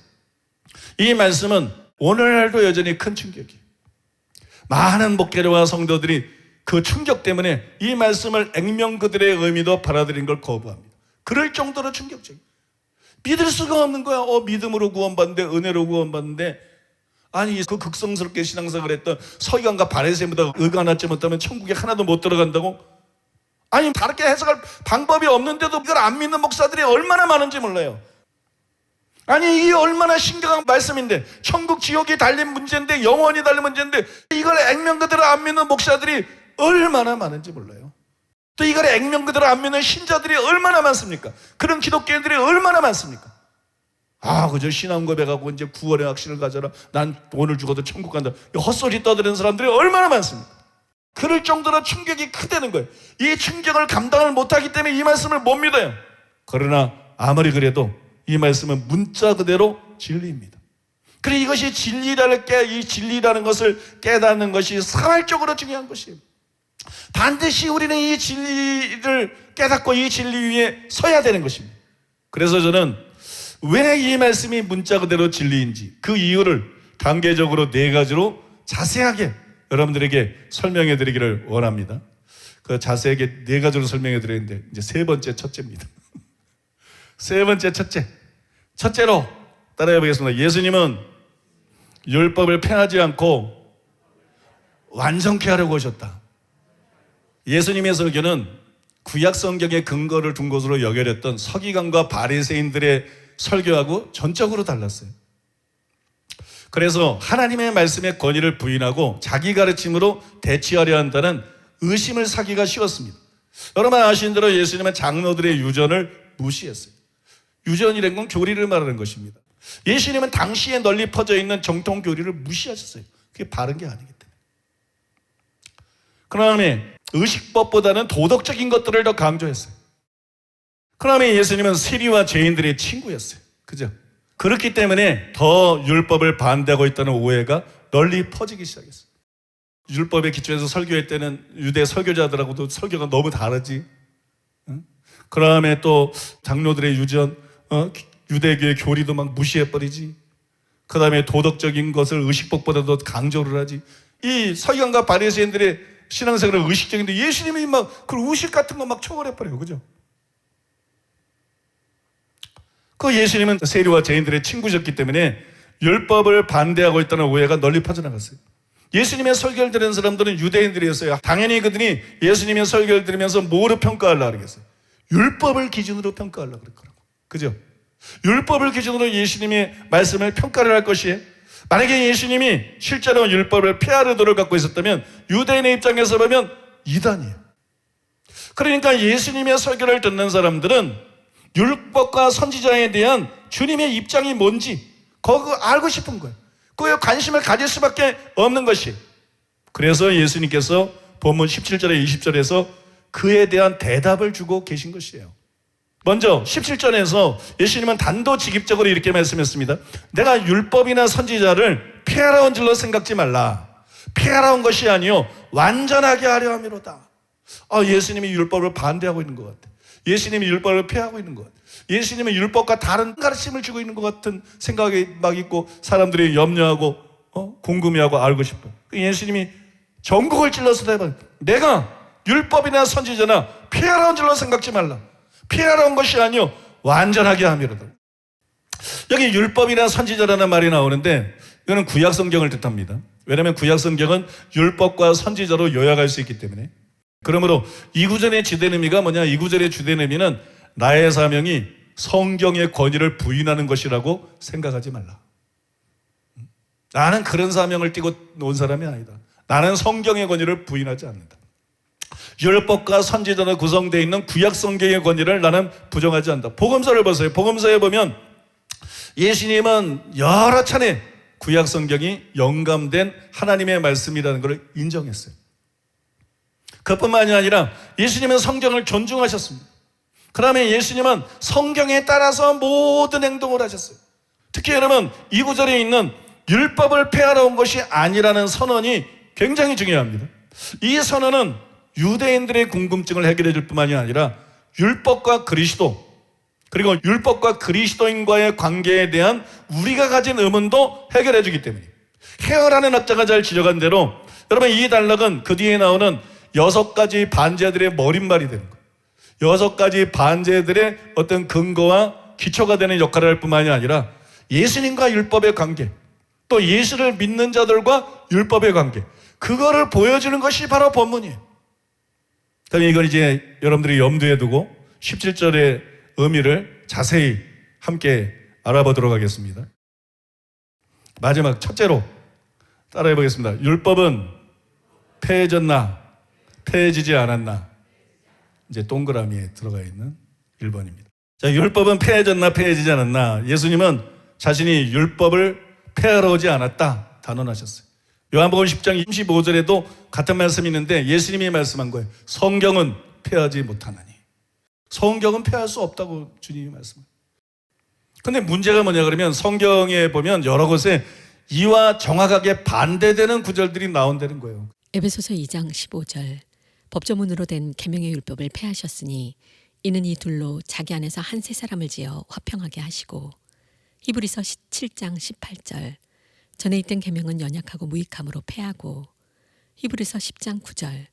이 말씀은 오늘날도 여전히 큰 충격이에요. 많은 목회자와 성도들이 그 충격 때문에 이 말씀을 액면 그대로의 의미도 받아들인 걸 거부합니다. 그럴 정도로 충격적이에요. 믿을 수가 없는 거야. 믿음으로 구원받는데, 은혜로 구원받는데, 아니 그 극성스럽게 신앙생활 했던 서기관과 바리새인보다 의가 하나쯤 못하면 천국에 하나도 못 들어간다고? 아니 다르게 해석할 방법이 없는데도 이걸 안 믿는 목사들이 얼마나 많은지 몰라요. 아니 이게 얼마나 심각한 말씀인데, 천국 지옥이 달린 문제인데, 영원히 달린 문제인데, 이걸 액면 그대로 안 믿는 목사들이 얼마나 많은지 몰라요. 또 이걸 액면 그대로 안 믿는 신자들이 얼마나 많습니까? 그런 기독교인들이 얼마나 많습니까? 그저 신앙 고백하고 이제 구원의 확신을 가져라, 난 오늘 죽어도 천국 간다, 헛소리 떠드는 사람들이 얼마나 많습니까? 그럴 정도로 충격이 크다는 거예요. 이 충격을 감당을 못하기 때문에 이 말씀을 못 믿어요. 그러나 아무리 그래도 이 말씀은 문자 그대로 진리입니다. 그리고 이것이 이 진리라는 것을 깨닫는 것이 사활적으로 중요한 것이에요. 반드시 우리는 이 진리를 깨닫고 이 진리 위에 서야 되는 것입니다. 그래서 저는 왜 이 말씀이 문자 그대로 진리인지 그 이유를 단계적으로 4가지로 자세하게 여러분들에게 설명해 드리기를 원합니다. 그 자세하게 4가지로 설명해 드리는데, 이제 3번째 첫째입니다. 3번째 첫째로 따라해 보겠습니다. 예수님은 율법을 폐하지 않고 완성케 하려고 오셨다. 예수님의 설교는 구약 성경의 근거를 둔 것으로 여겨졌던 서기관과 바리새인들의 설교하고 전적으로 달랐어요. 그래서 하나님의 말씀의 권위를 부인하고 자기 가르침으로 대치하려 한다는 의심을 사기가 쉬웠습니다. 여러분 아시는 대로 예수님은 장로들의 유전을 무시했어요. 유전이라는 건 교리를 말하는 것입니다. 예수님은 당시에 널리 퍼져 있는 정통 교리를 무시하셨어요. 그게 바른 게 아니기 때문에. 그다음에 의식법보다는 도덕적인 것들을 더 강조했어요. 그다음에 예수님은 세리와 죄인들의 친구였어요. 그죠? 그렇기 때문에 더 율법을 반대하고 있다는 오해가 널리 퍼지기 시작했어요. 율법에 기초해서 설교할 때는 유대 설교자들하고도 설교가 너무 다르지. 그 다음에 또 장로들의 유전, 유대교의 교리도 막 무시해버리지. 그 다음에 도덕적인 것을 의식법보다도 강조를 하지. 이 서기관과 바리새인들의 신앙생활은 의식적인데 예수님이 막 그 의식 같은 거 막 초월해버려요. 그죠? 그 예수님은 세리와 죄인들의 친구셨기 때문에 율법을 반대하고 있다는 오해가 널리 퍼져나갔어요. 예수님의 설교를 들은 사람들은 유대인들이었어요. 당연히 그들이 예수님의 설교를 들으면서 뭐로 평가하려고 그러겠어요? 율법을 기준으로 평가하려고 그럴 거라고. 그죠? 율법을 기준으로 예수님의 말씀을 평가를 할 것이에요. 만약에 예수님이 실제로 율법을 폐하는 의도를 갖고 있었다면 유대인의 입장에서 보면 이단이에요. 그러니까 예수님의 설교를 듣는 사람들은 율법과 선지자에 대한 주님의 입장이 뭔지 그거 알고 싶은 거예요. 그거에 관심을 가질 수밖에 없는 것이. 그래서 예수님께서 본문 17절에 20절에서 그에 대한 대답을 주고 계신 것이에요. 먼저 17절에서 예수님은 단도직입적으로 이렇게 말씀했습니다. 내가 율법이나 선지자를 폐하러 온 줄로 생각지 말라. 폐하러 온 것이 아니요 완전하게 하려 함이로다. 예수님이 율법을 반대하고 있는 것 같아. 예수님이 율법을 폐하고 있는 것 같아. 예수님은 율법과 다른 가르침을 주고 있는 것 같은 생각이 막 있고 사람들이 염려하고 궁금해하고 알고 싶어. 예수님이 전국을 찔러서 대답해. 내가 율법이나 선지자나 폐하러 온 줄로 생각지 말라. 폐하러 온 것이 아니요 완전하게 함이로다. 여기 율법이나 선지자라는 말이 나오는데 이거는 구약 성경을 뜻합니다. 왜냐하면 구약 성경은 율법과 선지자로 요약할 수 있기 때문에. 그러므로 이 구절의 주된 의미가 뭐냐? 이 구절의 주된 의미는 나의 사명이 성경의 권위를 부인하는 것이라고 생각하지 말라. 나는 그런 사명을 띠고 온 사람이 아니다. 나는 성경의 권위를 부인하지 않는다. 율법과 선지자로 구성되어 있는 구약 성경의 권위를 나는 부정하지 않는다. 복음서를 보세요. 복음서에 보면 예수님은 여러 차례 구약 성경이 영감된 하나님의 말씀이라는 것을 인정했어요. 그뿐만이 아니라 예수님은 성경을 존중하셨습니다. 그 다음에 예수님은 성경에 따라서 모든 행동을 하셨어요. 특히 여러분 이 구절에 있는 율법을 폐하러 온 것이 아니라는 선언이 굉장히 중요합니다. 이 선언은 유대인들의 궁금증을 해결해 줄 뿐만이 아니라 율법과 그리스도 그리고 율법과 그리스도인과의 관계에 대한 우리가 가진 의문도 해결해 주기 때문에 헤어라는 학자가 잘 지적한 대로 여러분, 이 단락은 그 뒤에 나오는 6가지 반제들의 머릿말이 되는 거예요. 6가지 반제들의 어떤 근거와 기초가 되는 역할을 할 뿐만이 아니라 예수님과 율법의 관계, 또 예수를 믿는 자들과 율법의 관계, 그거를 보여주는 것이 바로 본문이에요. 그럼 이걸 이제 여러분들이 염두에 두고 17절의 의미를 자세히 함께 알아보도록 하겠습니다. 마지막 첫째로 따라해 보겠습니다. 율법은 폐해졌나 폐해지지 않았나? 이제 동그라미에 들어가 있는 1번입니다. 자, 율법은 폐해졌나 폐해지지 않았나? 예수님은 자신이 율법을 폐하러 오지 않았다 단언하셨어요. 요한복음 10장 25절에도 같은 말씀이 있는데 예수님이 말씀한 거예요. 성경은 폐하지 못하나니. 성경은 폐할 수 없다고 주님이 말씀해요. 근데 문제가 뭐냐 그러면 성경에 보면 여러 곳에 이와 정확하게 반대되는 구절들이 나온다는 거예요. 에베소서 2장 15절 법조문으로 된 계명의 율법을 폐하셨으니 이는 이 둘로 자기 안에서 한 세 사람을 지어 화평하게 하시고 히브리서 7장 18절 전에 있던 계명은 연약하고 무익함으로 폐하고 히브리서 10장 9절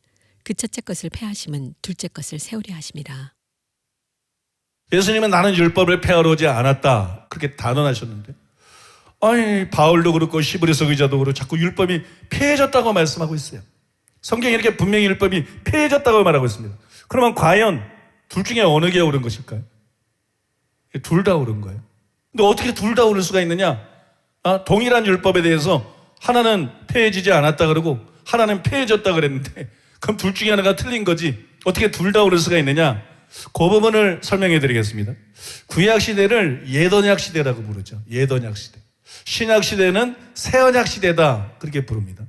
그 첫째 것을 폐하심은 둘째 것을 세우려 하심이라. 예수님은 나는 율법을 폐하러 오지 않았다 그렇게 단언하셨는데 아니 바울도 그렇고 히브리서 기자도 그렇고 자꾸 율법이 폐해졌다고 말씀하고 있어요. 성경이 이렇게 분명히 율법이 폐해졌다고 말하고 있습니다. 그러면 과연 둘 중에 어느 게 옳은 것일까요? 둘 다 옳은 거예요. 근데 어떻게 둘 다 옳을 수가 있느냐? 동일한 율법에 대해서 하나는 폐해지지 않았다 그러고 하나는 폐해졌다 그랬는데 그럼 둘 중에 하나가 틀린 거지 어떻게 둘 다 옳을 수가 있느냐? 그 부분을 설명해 드리겠습니다. 구약 시대를 옛언약 시대라고 부르죠. 옛언약 시대. 신약 시대는 새언약 시대다 그렇게 부릅니다.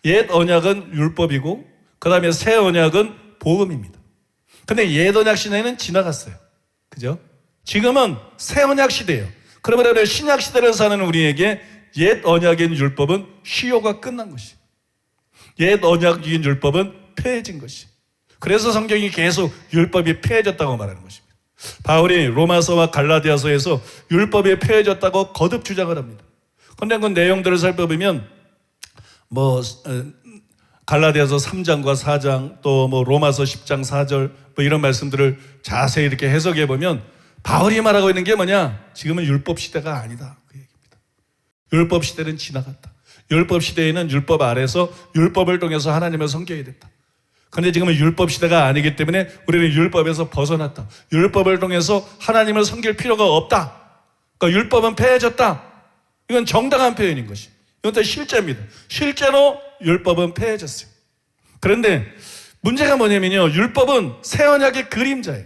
옛 언약은 율법이고 그 다음에 새 언약은 복음입니다. 근데 옛 언약 시대는 지나갔어요. 그죠? 지금은 새 언약 시대예요. 그러면 신약 시대를 사는 우리에게 옛 언약인 율법은 시효가 끝난 것이. 옛 언약인 율법은 폐해진 것이. 그래서 성경이 계속 율법이 폐해졌다고 말하는 것입니다. 바울이 로마서와 갈라디아서에서 율법이 폐해졌다고 거듭 주장을 합니다. 그런데 그 내용들을 살펴보면 갈라디아서 3장과 4장 또 로마서 10장 4절 이런 말씀들을 자세히 이렇게 해석해 보면 바울이 말하고 있는 게 뭐냐? 지금은 율법 시대가 아니다 그 얘기입니다. 율법 시대는 지나갔다. 율법 시대에는 율법 아래서 율법을 통해서 하나님을 섬겨야 됐다. 그런데 지금은 율법 시대가 아니기 때문에 우리는 율법에서 벗어났다. 율법을 통해서 하나님을 섬길 필요가 없다. 그러니까 율법은 폐해졌다. 이건 정당한 표현인 것이. 이건 또 실제입니다. 실제로 율법은 폐해졌어요. 그런데 문제가 뭐냐면요. 율법은 새 언약의 그림자예요.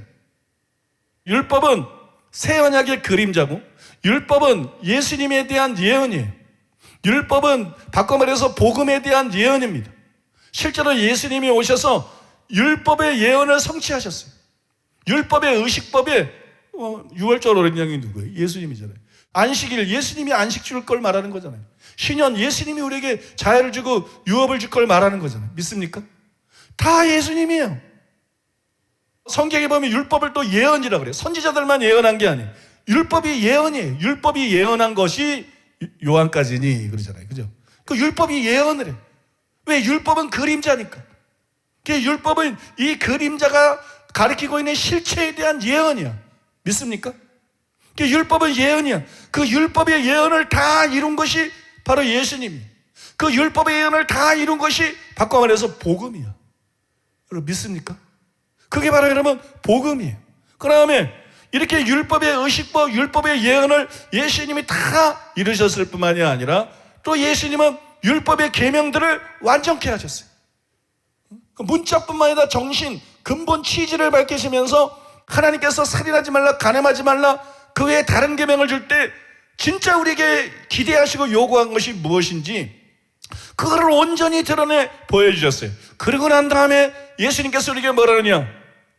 율법은 새 언약의 그림자고 율법은 예수님에 대한 예언이에요. 율법은 바꿔 말해서 복음에 대한 예언입니다. 실제로 예수님이 오셔서 율법의 예언을 성취하셨어요. 율법의 의식법에 6월절 어린 양이 누구예요? 예수님이잖아요. 안식일 예수님이 안식 줄 걸 말하는 거잖아요. 신년 예수님이 우리에게 자유를 주고 유업을 줄 걸 말하는 거잖아요. 믿습니까? 다 예수님이에요. 성경에 보면 율법을 또 예언이라고 그래요. 선지자들만 예언한 게 아니에요. 율법이 예언이에요. 율법이 예언한 것이 요한까지니 그러잖아요. 그죠? 그 율법이 예언을 해요. 왜? 율법은 그림자니까. 그 율법은 이 그림자가 가리키고 있는 실체에 대한 예언이야. 믿습니까? 그 율법은 예언이야. 그 율법의 예언을 다 이룬 것이 바로 예수님이에요. 그 율법의 예언을 다 이룬 것이 바꿔 말해서 복음이야. 여러분 믿습니까? 그게 바로 여러분 복음이에요. 그 다음에 이렇게 율법의 의식법, 율법의 예언을 예수님이 다 이루셨을 뿐만이 아니라 또 예수님은 율법의 계명들을 완전케 하셨어요. 문자뿐만 아니라 정신, 근본 취지를 밝히시면서 하나님께서 살인하지 말라, 간음하지 말라, 그 외에 다른 계명을 줄 때 진짜 우리에게 기대하시고 요구한 것이 무엇인지 그거를 온전히 드러내 보여주셨어요. 그러고 난 다음에 예수님께서 우리에게 뭐라 그러냐?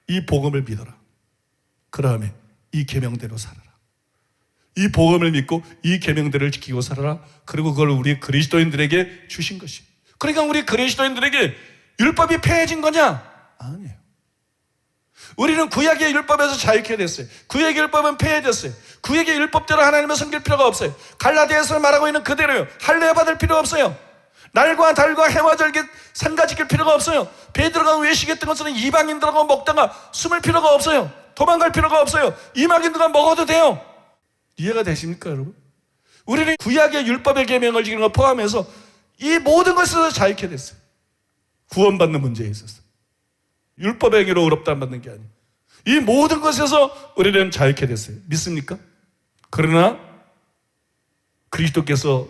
이 복음을 믿어라. 그 다음에 이 계명대로 살아라. 이 복음을 믿고 이 계명대를 지키고 살아라. 그리고 그걸 우리 그리스도인들에게 주신 것이. 그러니까 우리 그리스도인들에게 율법이 폐해진 거냐? 아니에요. 우리는 구약의 율법에서 자유케 됐어요. 구약의 율법은 폐해졌어요. 구약의 율법대로 하나님을 섬길 필요가 없어요. 갈라디아에서 말하고 있는 그대로요. 할례 받을 필요 없어요. 날과 달과 해와 절기 상가 지킬 필요가 없어요. 배 들어가고 외식했던 것은 이방인들하고 먹다가 숨을 필요가 없어요. 도망갈 필요가 없어요. 이방인들과 먹어도 돼요. 이해가 되십니까, 여러분? 우리는 구약의 율법의 계명을 지키는 걸 포함해서 이 모든 것에서 자유케 됐어요. 구원받는 문제에 있어서. 율법의 행위로 의롭다 안 받는 게 아니에요. 이 모든 것에서 우리는 자유케 됐어요. 믿습니까? 그러나 그리스도께서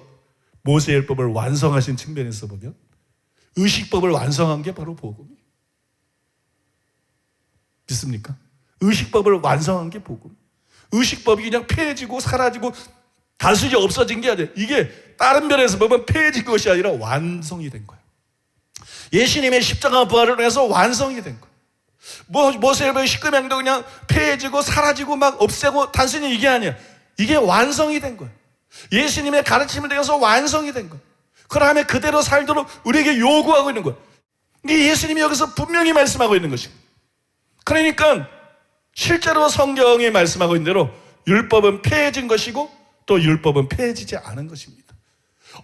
모세의 율법을 완성하신 측면에서 보면 의식법을 완성한 게 바로 복음이에요. 믿습니까? 의식법을 완성한 게 복음. 의식법이 그냥 폐해지고 사라지고 단순히 없어진 게 아니에요. 이게 다른 면에서 보면 폐해진 것이 아니라 완성이 된 거예요. 예수님의 십자가 부활을 해서 완성이 된 거예요. 모세의 십계명도 그냥 폐해지고 사라지고 막 없애고 단순히 이게 아니에요. 이게 완성이 된 거예요. 예수님의 가르침을 통해서 완성이 된 거예요. 그러면 그대로 살도록 우리에게 요구하고 있는 거예요. 이게 예수님이 여기서 분명히 말씀하고 있는 것입니다. 그러니까 실제로 성경이 말씀하고 있는 대로 율법은 폐해진 것이고 또 율법은 폐해지지 않은 것입니다.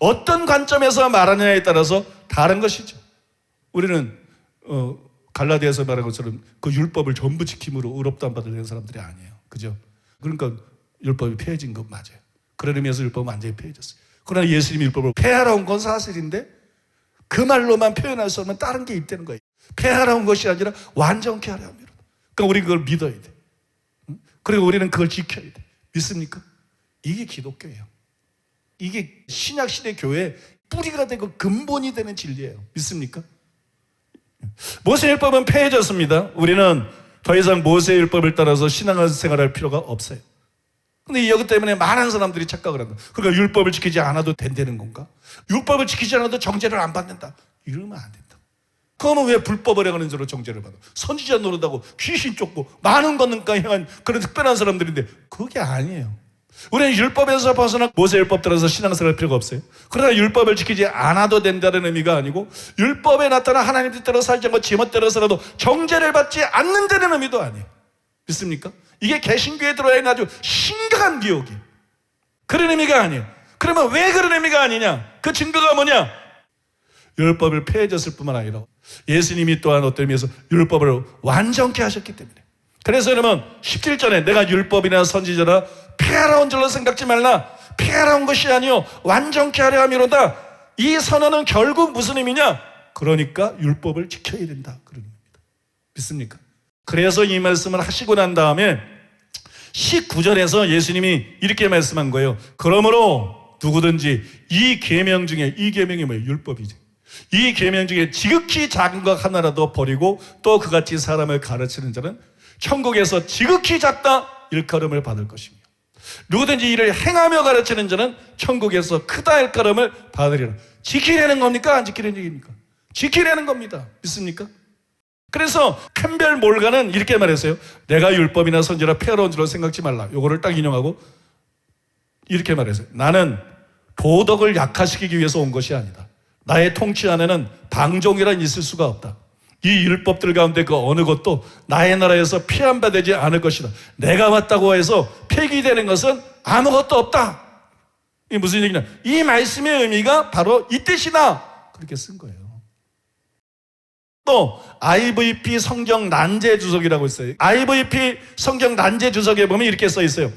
어떤 관점에서 말하느냐에 따라서 다른 것이죠. 우리는 갈라디아서 말한 것처럼 그 율법을 전부 지킴으로 의롭다 안 받으려는 사람들이 아니에요. 그죠? 그러니까 율법이 폐해진 건 맞아요. 그런 의미에서 율법은 완전히 폐해졌어요. 그러나 예수님이 율법을 폐하러 온 건 사실인데 그 말로만 표현할 수 없는 다른 게 있다는 거예요. 폐하러 온 것이 아니라 완전케 하려 합니다. 그러니까 우리 그걸 믿어야 돼. 그리고 우리는 그걸 지켜야 돼. 믿습니까? 이게 기독교예요. 이게 신약시대 교회의 뿌리가 되고 근본이 되는 진리예요. 믿습니까? 모세율법은 폐해졌습니다. 우리는 더 이상 모세율법을 따라서 신앙생활할 필요가 없어요. 근데 이것 때문에 많은 사람들이 착각을 한다. 그러니까 율법을 지키지 않아도 된다는 건가? 율법을 지키지 않아도 정죄를 안 받는다. 이러면 안 된다. 그러면 왜 불법을 행하는 자로 정죄를 받아? 선지자 노릇하고 귀신 쫓고 많은 것과 행한 그런 특별한 사람들인데 그게 아니에요. 우리는 율법에서 벗어나 모세율법 따라서 신앙생활 할 필요가 없어요. 그러나 율법을 지키지 않아도 된다는 의미가 아니고 율법에 나타난 하나님 뜻대로 살지 않고 제멋대로서라도 정죄를 받지 않는다는 의미도 아니에요. 믿습니까? 이게 개신교에 들어야 하는 아주 심각한 기억이에요. 그런 의미가 아니에요. 그러면 왜 그런 의미가 아니냐? 그 증거가 뭐냐? 율법을 폐해졌을 뿐만 아니라 예수님이 또한 어떤 의미에서 율법을 완전케 하셨기 때문에. 그래서 여러분 17절에 내가 율법이나 선지자라 폐하러 온 줄로 생각지 말라. 폐하러 온 것이 아니요 완전케 하려 함이로다. 이 선언은 결국 무슨 의미냐? 그러니까 율법을 지켜야 된다. 그런 의미입니다. 믿습니까? 그래서 이 말씀을 하시고 난 다음에 19절에서 예수님이 이렇게 말씀한 거예요. 그러므로 누구든지 이 계명 중에, 이 계명이 뭐예요? 율법이지. 이 계명 중에 지극히 작은 것 하나라도 버리고 또 그같이 사람을 가르치는 자는 천국에서 지극히 작다 일컬음을 받을 것이며 누구든지 이를 행하며 가르치는 자는 천국에서 크다 일컬음을 받으리라. 지키려는 겁니까? 안 지키려는 얘기입니까? 지키려는 겁니다. 믿습니까? 그래서 캠벨 몰간은 이렇게 말했어요. 내가 율법이나 선지라 폐하러 온 줄로 생각지 말라. 요거를 딱 인용하고 이렇게 말했어요. 나는 도덕을 약화시키기 위해서 온 것이 아니다. 나의 통치 안에는 방종이란 있을 수가 없다. 이 율법들 가운데 그 어느 것도 나의 나라에서 폐함받지 않을 것이다. 내가 왔다고 해서 폐기되는 것은 아무것도 없다. 이게 무슨 얘기냐? 이 말씀의 의미가 바로 이 뜻이다. 그렇게 쓴 거예요. 또 IVP 성경 난제 주석이라고 있어요. IVP 성경 난제 주석에 보면 이렇게 써 있어요.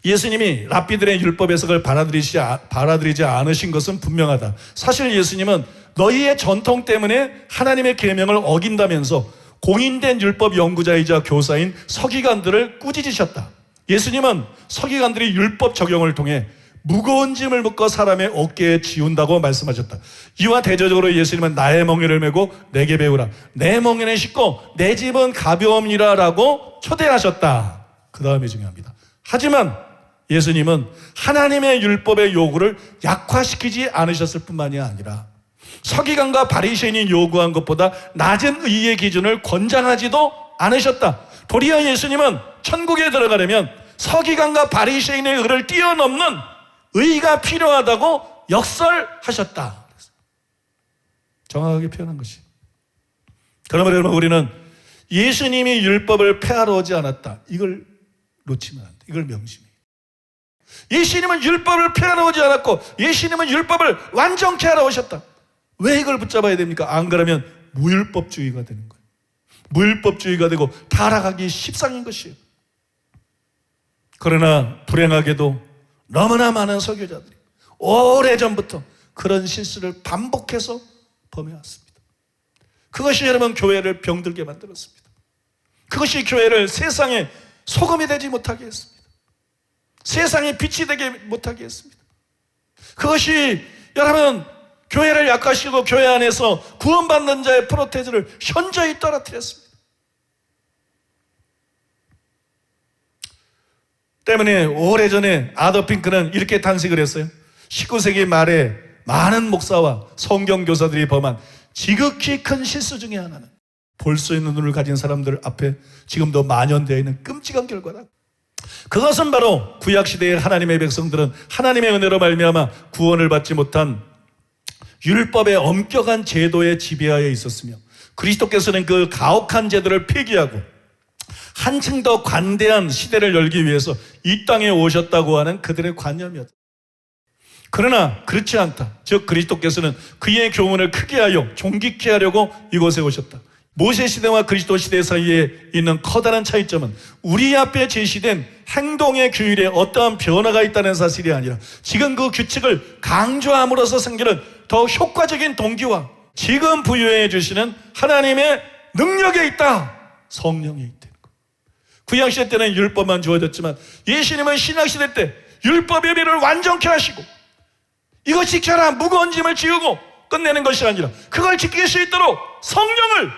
예수님이 랍비들의 율법 해석을 받아들이지 않으신 것은 분명하다. 사실 예수님은 너희의 전통 때문에 하나님의 계명을 어긴다면서 공인된 율법 연구자이자 교사인 서기관들을 꾸짖으셨다. 예수님은 서기관들이 율법 적용을 통해 무거운 짐을 묶어 사람의 어깨에 지운다고 말씀하셨다. 이와 대조적으로 예수님은 나의 멍에를 메고 내게 배우라. 내 멍에는 쉽고 내 짐은 가벼움이라 라고 초대하셨다. 그 다음이 중요합니다. 하지만 예수님은 하나님의 율법의 요구를 약화시키지 않으셨을 뿐만이 아니라 서기관과 바리새인이 요구한 것보다 낮은 의의 기준을 권장하지도 않으셨다. 도리어 예수님은 천국에 들어가려면 서기관과 바리새인의 의를 뛰어넘는 의가 필요하다고 역설하셨다. 정확하게 표현한 것이. 그러면 여러분 우리는 예수님이 율법을 폐하러 오지 않았다. 이걸 놓치면 안 돼. 이걸 명심해. 예수님은 율법을 폐하러 오지 않았고 예수님은 율법을 완전케 하러 오셨다. 왜 이걸 붙잡아야 됩니까? 안 그러면 무율법주의가 되는 거예요. 무율법주의가 되고 타락하기 십상인 것이에요. 그러나 불행하게도 너무나 많은 설교자들이 오래전부터 그런 실수를 반복해서 범해왔습니다. 그것이 여러분 교회를 병들게 만들었습니다. 그것이 교회를 세상에 소금이 되지 못하게 했습니다. 세상에 빛이 되게 못하게 했습니다. 그것이 여러분 교회를 약화시키고 교회 안에서 구원받는 자의 프로테즈를 현저히 떨어뜨렸습니다. 때문에 오래전에 아더 핑크는 이렇게 탄식을 했어요. 19세기 말에 많은 목사와 성경교사들이 범한 지극히 큰 실수 중에 하나는 볼 수 있는 눈을 가진 사람들 앞에 지금도 만연되어 있는 끔찍한 결과다. 그것은 바로 구약시대의 하나님의 백성들은 하나님의 은혜로 말미암아 구원을 받지 못한 율법의 엄격한 제도의 지배하에 있었으며 그리스도께서는 그 가혹한 제도를 폐기하고 한층 더 관대한 시대를 열기 위해서 이 땅에 오셨다고 하는 그들의 관념이었다. 그러나 그렇지 않다. 즉 그리스도께서는 그의 교훈을 크게 하여 존귀케 하려고 이곳에 오셨다. 모세 시대와 그리스도 시대 사이에 있는 커다란 차이점은 우리 앞에 제시된 행동의 규율에 어떠한 변화가 있다는 사실이 아니라 지금 그 규칙을 강조함으로써 생기는 더 효과적인 동기와 지금 부여해 주시는 하나님의 능력에 있다. 성령에 있다는 것. 구약시대 때는 율법만 주어졌지만 예수님은 신약시대 때 율법의 비를 완전케 하시고 이거 지켜라 무거운 짐을 지우고 끝내는 것이 아니라 그걸 지킬 수 있도록 성령을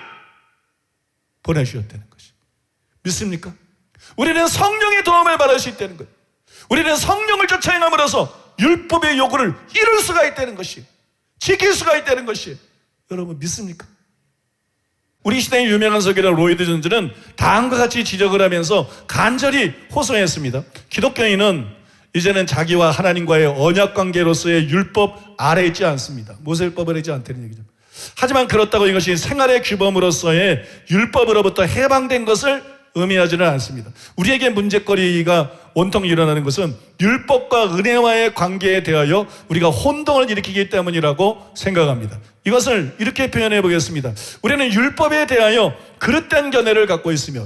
보내주셨다는 것이 믿습니까? 우리는 성령의 도움을 받을 수 있다는 거예요. 우리는 성령을 쫓아 행함으로써 율법의 요구를 이룰 수가 있다는 것이 지킬 수가 있다는 것이 여러분 믿습니까? 우리 시대의 유명한 설교자 로이드 존즈는 다음과 같이 지적을 하면서 간절히 호소했습니다. 기독교인은 이제는 자기와 하나님과의 언약관계로서의 율법 아래 있지 않습니다. 모세율법 아래 있지 않다는 얘기죠. 하지만 그렇다고 이것이 생활의 규범으로서의 율법으로부터 해방된 것을 의미하지는 않습니다. 우리에게 문제거리가 온통 일어나는 것은 율법과 은혜와의 관계에 대하여 우리가 혼동을 일으키기 때문이라고 생각합니다. 이것을 이렇게 표현해 보겠습니다. 우리는 율법에 대하여 그릇된 견해를 갖고 있으며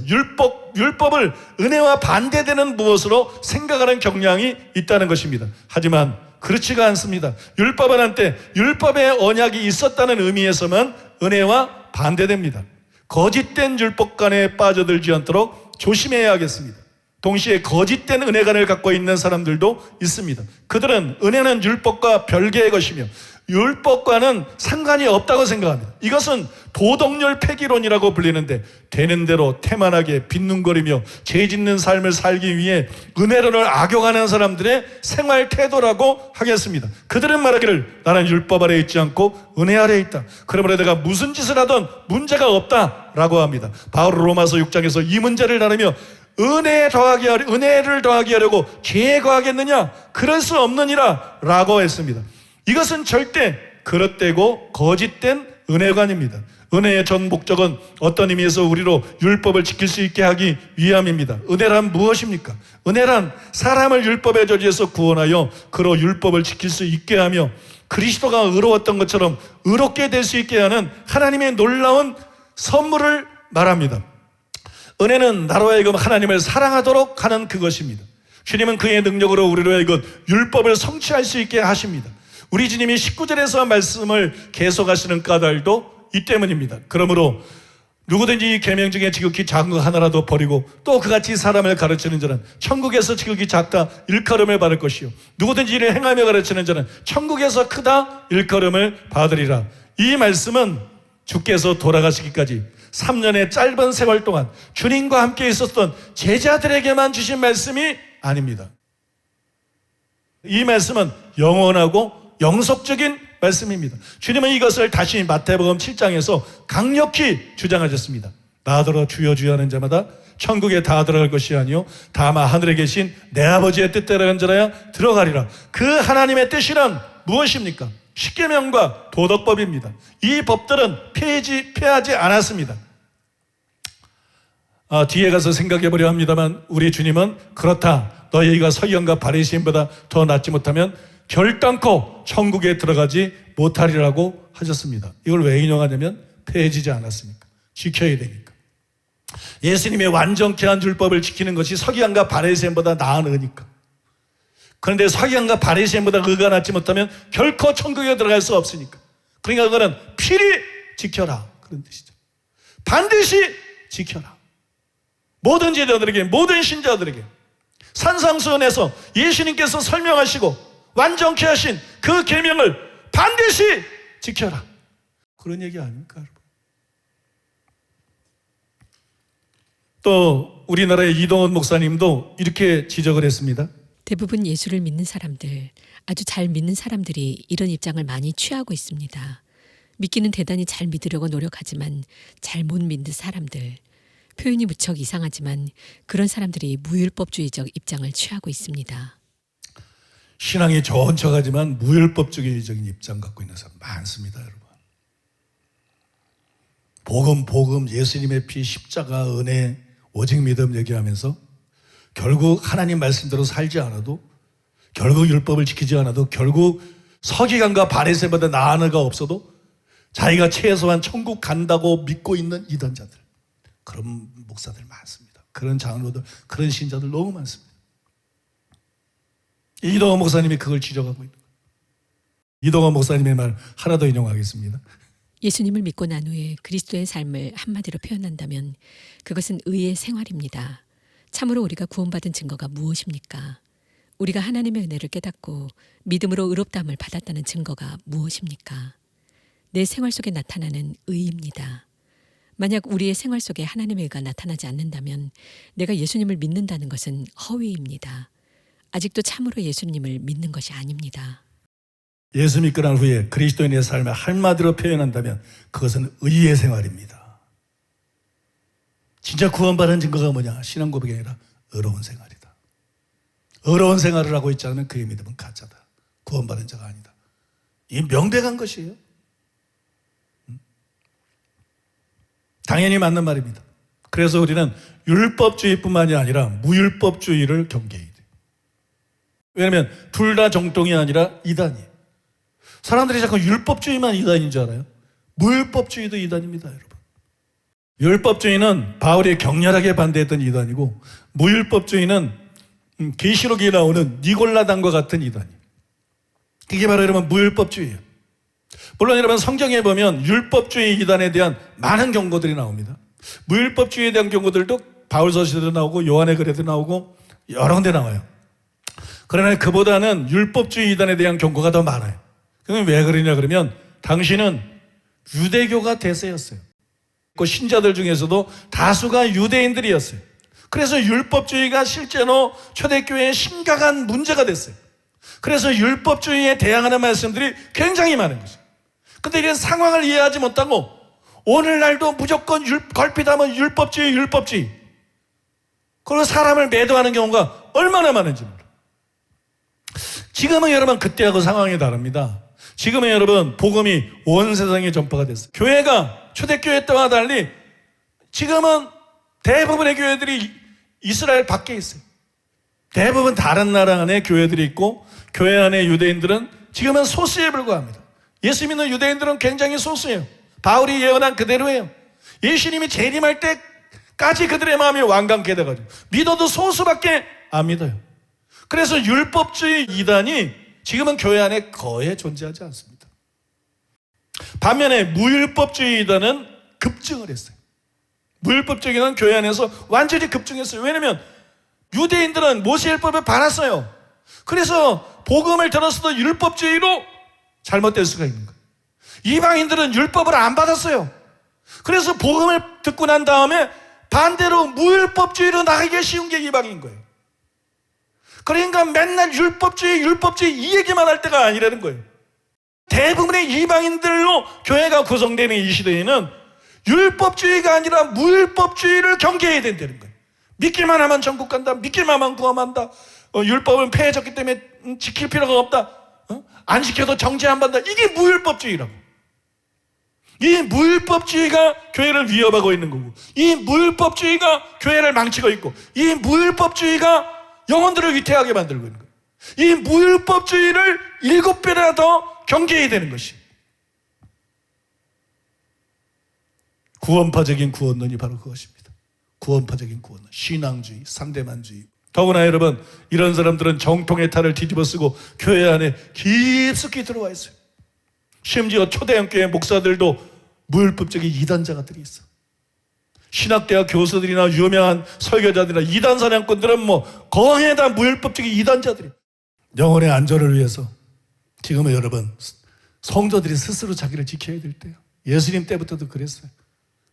율법을 은혜와 반대되는 무엇으로 생각하는 경향이 있다는 것입니다. 하지만 그렇지가 않습니다. 율법은 한때 율법의 언약이 있었다는 의미에서만 은혜와 반대됩니다. 거짓된 율법관에 빠져들지 않도록 조심해야겠습니다. 동시에 거짓된 은혜관을 갖고 있는 사람들도 있습니다. 그들은 은혜는 율법과 별개의 것이며 율법과는 상관이 없다고 생각합니다. 이것은 도덕률 폐기론이라고 불리는데 되는 대로 태만하게 빈둥거리며 죄짓는 삶을 살기 위해 은혜론을 악용하는 사람들의 생활 태도라고 하겠습니다. 그들은 말하기를 나는 율법 아래 있지 않고 은혜 아래 있다. 그러므로 내가 무슨 짓을 하든 문제가 없다라고 합니다. 바울 로마서 6장에서 이 문제를 나누며 은혜를 더하게 하려고 죄에 거하겠느냐? 그럴 수 없느니라 라고 했습니다. 이것은 절대 그릇되고 거짓된 은혜관입니다. 은혜의 전 목적은 어떤 의미에서 우리로 율법을 지킬 수 있게 하기 위함입니다. 은혜란 무엇입니까? 은혜란 사람을 율법의 저주에서 구원하여 그로 율법을 지킬 수 있게 하며 그리스도가 의로웠던 것처럼 의롭게 될 수 있게 하는 하나님의 놀라운 선물을 말합니다. 은혜는 나로 하여금 하나님을 사랑하도록 하는 그것입니다. 주님은 그의 능력으로 우리로 하여금 율법을 성취할 수 있게 하십니다. 우리 주님이 19절에서 말씀을 계속하시는 까닭도 이 때문입니다. 그러므로 누구든지 이 계명 중에 지극히 작은 거 하나라도 버리고 또 그같이 사람을 가르치는 자는 천국에서 지극히 작다 일컬음을 받을 것이요 누구든지 이를 행하며 가르치는 자는 천국에서 크다 일컬음을 받으리라. 이 말씀은 주께서 돌아가시기까지 3년의 짧은 세월 동안 주님과 함께 있었던 제자들에게만 주신 말씀이 아닙니다. 이 말씀은 영원하고 영속적인 말씀입니다. 주님은 이것을 다시 마태복음 7장에서 강력히 주장하셨습니다. 나더러 주여 주여 하는 자마다 천국에 다 들어갈 것이 아니요 다만 하늘에 계신 내 아버지의 뜻대로 한 자라야 들어가리라. 그 하나님의 뜻이란 무엇입니까? 십계명과 도덕법입니다. 이 법들은 폐하지 않았습니다. 뒤에 가서 생각해 보려 합니다만 우리 주님은 그렇다. 너희가 서기관과 바리새인보다 더 낫지 못하면 결단코 천국에 들어가지 못하리라고 하셨습니다. 이걸 왜 인용하냐면 폐해지지 않았으니까, 지켜야 되니까. 예수님의 완전케 한 율법을 지키는 것이 서기관과 바리새인보다 나은 의니까. 그런데 서기관과 바리새인보다 의가 낫지 못하면 결코 천국에 들어갈 수 없으니까. 그러니까 그거는 필히 지켜라, 그런 뜻이죠. 반드시 지켜라. 모든 제자들에게, 모든 신자들에게 산상수훈에서 예수님께서 설명하시고 완전케 하신 그 계명을 반드시 지켜라, 그런 얘기 아닙니까, 여러분? 또 우리나라의 이동원 목사님도 이렇게 지적을 했습니다. 대부분 예수를 믿는 사람들, 아주 잘 믿는 사람들이 이런 입장을 많이 취하고 있습니다. 믿기는 대단히 잘 믿으려고 노력하지만 잘 못 믿는 사람들, 표현이 무척 이상하지만 그런 사람들이 무율법주의적 입장을 취하고 있습니다. 신앙이 좋은 척하지만 무율법주의적인 입장 갖고 있는 사람 많습니다, 여러분. 복음, 예수님의 피, 십자가, 은혜, 오직 믿음 얘기하면서 결국 하나님 말씀대로 살지 않아도, 결국 율법을 지키지 않아도, 결국 서기관과 바리새인보다 나은 의가 없어도 자기가 최소한 천국 간다고 믿고 있는 이단자들, 그런 목사들 많습니다. 그런 장로들, 그런 신자들 너무 많습니다. 이동원 목사님이 그걸 지적하고 있는 거예요. 이동원 목사님의 말 하나 더 인용하겠습니다. 예수님을 믿고 난 후에 그리스도의 삶을 한마디로 표현한다면 그것은 의의 생활입니다. 참으로 우리가 구원받은 증거가 무엇입니까? 우리가 하나님의 은혜를 깨닫고 믿음으로 의롭다함을 받았다는 증거가 무엇입니까? 내 생활 속에 나타나는 의입니다. 만약 우리의 생활 속에 하나님의 의가 나타나지 않는다면 내가 예수님을 믿는다는 것은 허위입니다. 아직도 참으로 예수님을 믿는 것이 아닙니다. 예수 믿고 난 후에 그리스도인의 삶을 한마디로 표현한다면 그것은 의의 생활입니다. 진짜 구원받은 증거가 뭐냐? 신앙 고백이 아니라 의로운 생활이다. 의로운 생활을 하고 있지 않으면 그의 믿음은 가짜다. 구원받은 자가 아니다. 이 명백한 것이에요. 당연히 맞는 말입니다. 그래서 우리는 율법주의뿐만이 아니라 무율법주의를 경계해야 돼요. 왜냐하면 둘 다 정통이 아니라 이단이에요. 사람들이 자꾸 율법주의만 이단인 줄 알아요. 무율법주의도 이단입니다, 여러분. 율법주의는 바울이 격렬하게 반대했던 이단이고, 무율법주의는 계시록에 나오는 니골라당과 같은 이단이에요. 그게 바로 여러분 무율법주의예요. 물론 여러분 성경에 보면 율법주의 이단에 대한 많은 경고들이 나옵니다. 무율법주의에 대한 경고들도 바울서신에도 나오고 요한의 글에도 나오고 여러 군데 나와요. 그러나 그보다는 율법주의 이단에 대한 경고가 더 많아요. 그건 왜 그러냐 그러면 당시는 유대교가 대세였어요. 그 신자들 중에서도 다수가 유대인들이었어요. 그래서 율법주의가 실제로 초대교회에 심각한 문제가 됐어요. 그래서 율법주의에 대항하는 말씀들이 굉장히 많은 거죠. 근데 이런 상황을 이해하지 못하고 오늘날도 무조건 걸핏하면 율법주의. 그리고 사람을 매도하는 경우가 얼마나 많은지 몰라요. 지금은 여러분 그때하고 상황이 다릅니다. 지금은 여러분 복음이 온 세상에 전파가 됐어요. 교회가 초대교회 때와 달리 지금은 대부분의 교회들이 이스라엘 밖에 있어요. 대부분 다른 나라 안에 교회들이 있고 교회 안에 유대인들은 지금은 소수에 불과합니다. 예수 믿는 유대인들은 굉장히 소수예요. 바울이 예언한 그대로예요. 예수님이 재림할 때까지 그들의 마음이 완강케 돼가지고 믿어도 소수밖에 안 믿어요. 그래서 율법주의 이단이 지금은 교회 안에 거의 존재하지 않습니다. 반면에 무율법주의 이단은 급증을 했어요. 무율법주의 이단은 교회 안에서 완전히 급증했어요. 왜냐하면 유대인들은 모세율법을 받았어요. 그래서 복음을 들었어도 율법주의로 잘못될 수가 있는 거예요. 이방인들은 율법을 안 받았어요. 그래서 복음을 듣고 난 다음에 반대로 무율법주의로 나가기 쉬운 게 이방인 거예요. 그러니까 맨날 율법주의 이 얘기만 할 때가 아니라는 거예요. 대부분의 이방인들로 교회가 구성되는 이 시대에는 율법주의가 아니라 무율법주의를 경계해야 된다는 거예요. 믿기만 하면 천국 간다. 믿기만 하면 구원한다. 율법은 폐해졌기 때문에 지킬 필요가 없다. 안 지켜도 정죄 안 받는다. 이게 무율법주의라고. 이 무율법주의가 교회를 위협하고 있는 거고, 이 무율법주의가 교회를 망치고 있고, 이 무율법주의가 영혼들을 위태하게 만들고 있는 거예요. 이 무율법주의를 7배나 더 경계해야 되는 것이 구원파적인 구원론이 바로 그것입니다. 구원파적인 구원론, 신앙주의, 상대만주의. 더구나 여러분, 이런 사람들은 정통의 탈을 뒤집어 쓰고 교회 안에 깊숙이 들어와 있어요. 심지어 초대형 교회 목사들도 무율법적인 이단자가 들이 있어. 신학대학 교수들이나 유명한 설교자들이나 이단 사냥꾼들은 뭐 거의 다 무율법적인 이단자들이. 영혼의 안전을 위해서 지금은 여러분 성도들이 스스로 자기를 지켜야 될 때요. 예수님 때부터도 그랬어요.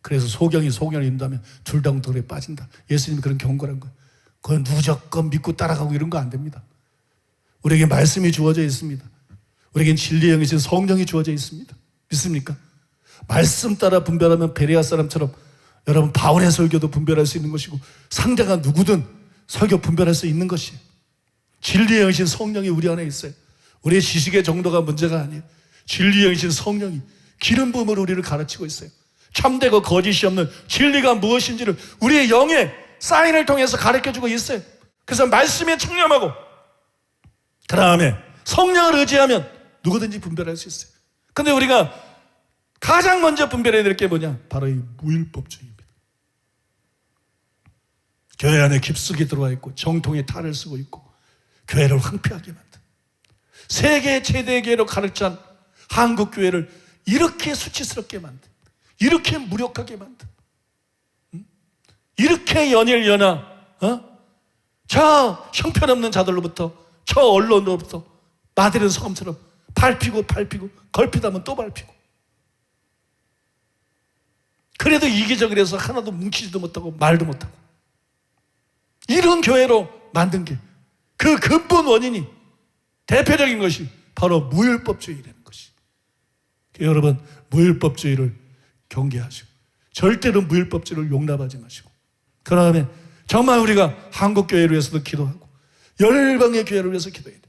그래서 소경이 소경을 인도하면 둘덩돌에 빠진다. 예수님이 그런 경고한 거예요. 그건 무조건 믿고 따라가고 이런 거 안 됩니다. 우리에게 말씀이 주어져 있습니다. 우리에겐 진리의 영이신 성령이 주어져 있습니다. 믿습니까? 말씀 따라 분별하면 베레아 사람처럼 여러분 바울의 설교도 분별할 수 있는 것이고 상대가 누구든 설교 분별할 수 있는 것이에요. 진리의 영이신 성령이 우리 안에 있어요. 우리의 지식의 정도가 문제가 아니에요. 진리의 영이신 성령이 기름 부음으로 우리를 가르치고 있어요. 참되고 거짓이 없는 진리가 무엇인지를 우리의 영의 사인을 통해서 가르쳐주고 있어요. 그래서 말씀에 청렴하고 그 다음에 성령을 의지하면 누구든지 분별할 수 있어요. 근데 우리가 가장 먼저 분별해야 될 게 뭐냐? 바로 이 무율법주의입니다. 교회 안에 깊숙이 들어와 있고 정통의 탈을 쓰고 있고 교회를 황폐하게 만든, 세계 최대 교회로 가르친 한국 교회를 이렇게 수치스럽게 만든, 이렇게 무력하게 만든, 이렇게 연일연하 저 형편없는 자들로부터, 저 언론으로부터 마데른 섬처럼 밟히고 걸핏하면 또 밟히고, 그래도 이기적으로 해서 하나도 뭉치지도 못하고 말도 못하고 이런 교회로 만든 게 그 근본 원인이, 대표적인 것이 바로 무율법주의라는 것이. 여러분, 무율법주의를 경계하시고 절대로 무율법주의를 용납하지 마시고, 그 다음에 정말 우리가 한국 교회를 위해서도 기도하고 열방의 교회를 위해서 기도해야 돼.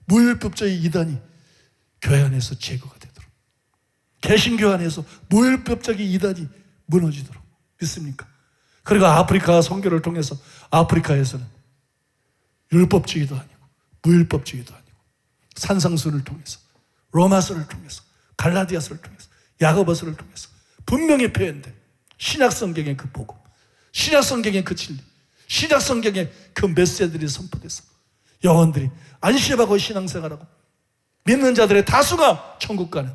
무율법주의 이단이 교회 안에서 제거가 되도록, 개신교 안에서 무율법적인 이단이 무너지도록. 믿습니까? 그리고 아프리카 선교를 통해서 아프리카에서는 율법주의도 아니고 무율법주의도 아니고 산상수를 통해서, 로마서를 통해서, 갈라디아서를 통해서, 야고보서를 통해서 분명히 표현된 신약성경의 그 복음, 신약성경의 그 진리, 신약성경의 그 메시지들이 선포돼서 영혼들이 안심하고 신앙생활하고 믿는 자들의 다수가 천국 가는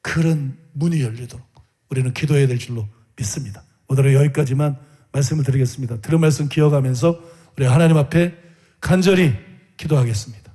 그런 문이 열리도록 우리는 기도해야 될 줄로 믿습니다. 오늘은 여기까지만 말씀을 드리겠습니다. 들은 말씀 기억하면서 우리 하나님 앞에 간절히 기도하겠습니다.